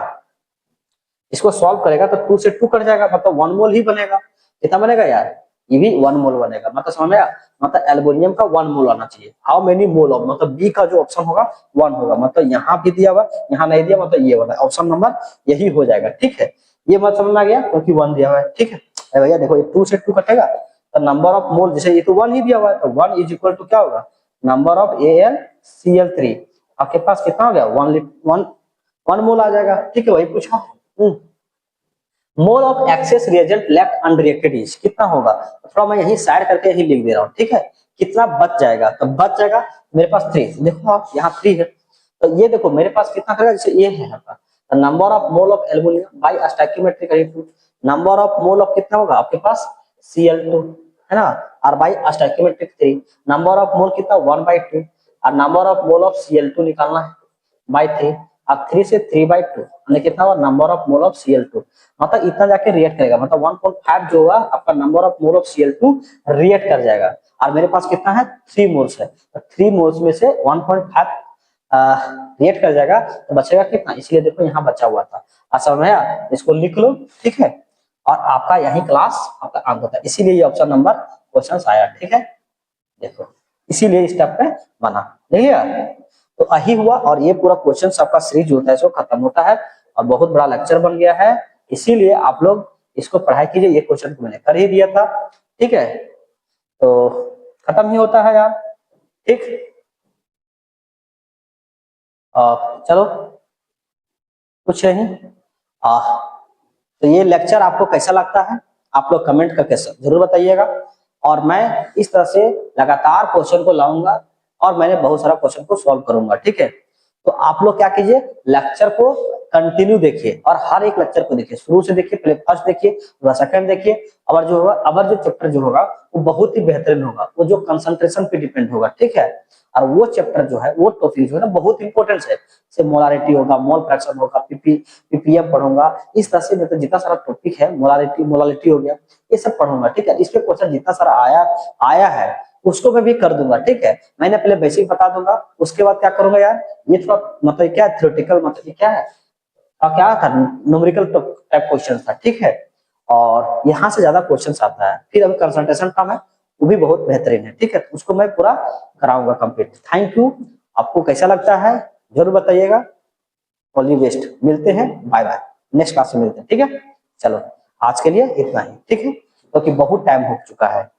इसको सॉल्व करेगा तो 2 से 2 कट जाएगा, मतलब 1 मोल ही बनेगा। कितना बनेगा यार, ये भी 1 मोल बनेगा। मतलब समझ में आया, मतलब एल्युमिनियम का 1 मोल आना चाहिए। हाउ मेनी मोल ऑफ, मतलब बी का जो ऑप्शन होगा 1 होगा। मतलब यहाँ भी दिया हुआ, यहाँ नहीं दिया, मतलब ये वाला ऑप्शन नंबर यही हो जाएगा। ठीक है, ये मत समझ में आ गया, क्योंकि 1 दिया हुआ है। ठीक है भैया, देखो ये 2 से 2 कटेगा तो नंबर ऑफ मोल, जैसे ये तो 1 ही दिया हुआ है, तो 1 इज इक्वल टू क्या होगा, नंबर ऑफ AlCl3। आपके पास कितना हो गया, 1 मोल आ जाएगा। ठीक है, वही पूछा। Mole of access reagent left unreacted is, कितना होगा, थोड़ा मैं यही साइड करके यही लिख दे रहा हूँ। ठीक है, कितना बच जाएगा, तो बच जाएगा मेरे पास 3। देखो आप यहाँ 3 है, तो ये देखो मेरे पास कितना करेगा, जैसे ये है आपका number of mole of aluminium by stoichiometric ratio. Number of mole of कितना होगा आपके पास Cl2 है ना, और by stoichiometric 3। Number of mole कितना 1/2, और number of mole of Cl2 निकालना है बाय 3। अब 3 से 3/2 यानी कितना हुआ, number of mole of Cl2। मतलब इतना जाके रिएक्ट करेगा, मतलब 1.5 जो होगा आपका number of mole of Cl2 react कर जाएगा। और मेरे पास कितना है 3 मोल्स है, तो 3 मोल्स में से 1.5 रिएक्ट कर जाएगा, तो बचेगा कितना, इसलिए देखो यहाँ बचा हुआ था। अच्छा भैया, इसको लिख लो। ठीक है, और आपका यही क्लास आपका अंत होता है, इसीलिए ये ऑप्शन नंबर क्वेश्चन आया। ठीक है, देखो इसीलिए स्टेप पे बना, देख लिया। तो यही हुआ, और ये पूरा क्वेश्चन आपका सीरीज होता है, इसको खत्म होता है, और बहुत बड़ा लेक्चर बन गया है। इसीलिए आप लोग इसको पढ़ाई कीजिए, ये क्वेश्चन को मैंने कर ही दिया था। ठीक है, तो खत्म ही होता है यार। ठीक, चलो कुछ नहीं। तो ये लेक्चर आपको कैसा लगता है, आप लोग कमेंट करके जरूर बताइएगा। और मैं इस तरह से लगातार क्वेश्चन को लाऊंगा, और मैंने बहुत सारा क्वेश्चन को सॉल्व करूंगा। ठीक है, तो आप लोग क्या कीजिए, लेक्चर को कंटिन्यू देखिए, और हर एक लेक्चर को देखिए, शुरू से देखिए, पहले फर्स्ट देखिए, सेकंड देखिए। और जो होगा, अबर जो चैप्टर जो होगा वो बहुत ही बेहतरीन होगा, वो जो कंसंट्रेशन पे डिपेंड होगा। ठीक है, और वो चैप्टर जो है, वो टॉपिक जो है ना, बहुत इंपॉर्टेंट है। जैसे मोलारिटी होगा, मोल फ्रैक्शन होगा, पीपीएम पढ़ूंगा। इस तरह से मतलब जितना सारा टॉपिक है, मोलालिटी हो गया, ये सब पढ़ूंगा। ठीक है, इस पे क्वेश्चन जितना सारा आया है उसको मैं भी कर दूंगा। ठीक है, मैंने पहले बेसिक बता दूंगा, उसके बाद क्या करूंगा यार, ये थोड़ा मतलब क्या थ्योरेटिकल, मतलब ये क्या है, क्या था, न्यूमेरिकल टाइप क्वेश्चन था। ठीक है, और यहाँ से ज्यादा क्वेश्चन आता है। फिर अभी कंसंट्रेशन का है, वो भी बहुत बेहतरीन है। ठीक है, उसको मैं पूरा कराऊंगा कंप्लीट। थैंक यू, आपको कैसा लगता है जरूर बताइएगा। ऑल दी बेस्ट, मिलते हैं, बाय बाय, नेक्स्ट क्लास में मिलते हैं। ठीक है, चलो आज के लिए इतना ही। ठीक है, क्योंकि बहुत टाइम हो चुका है।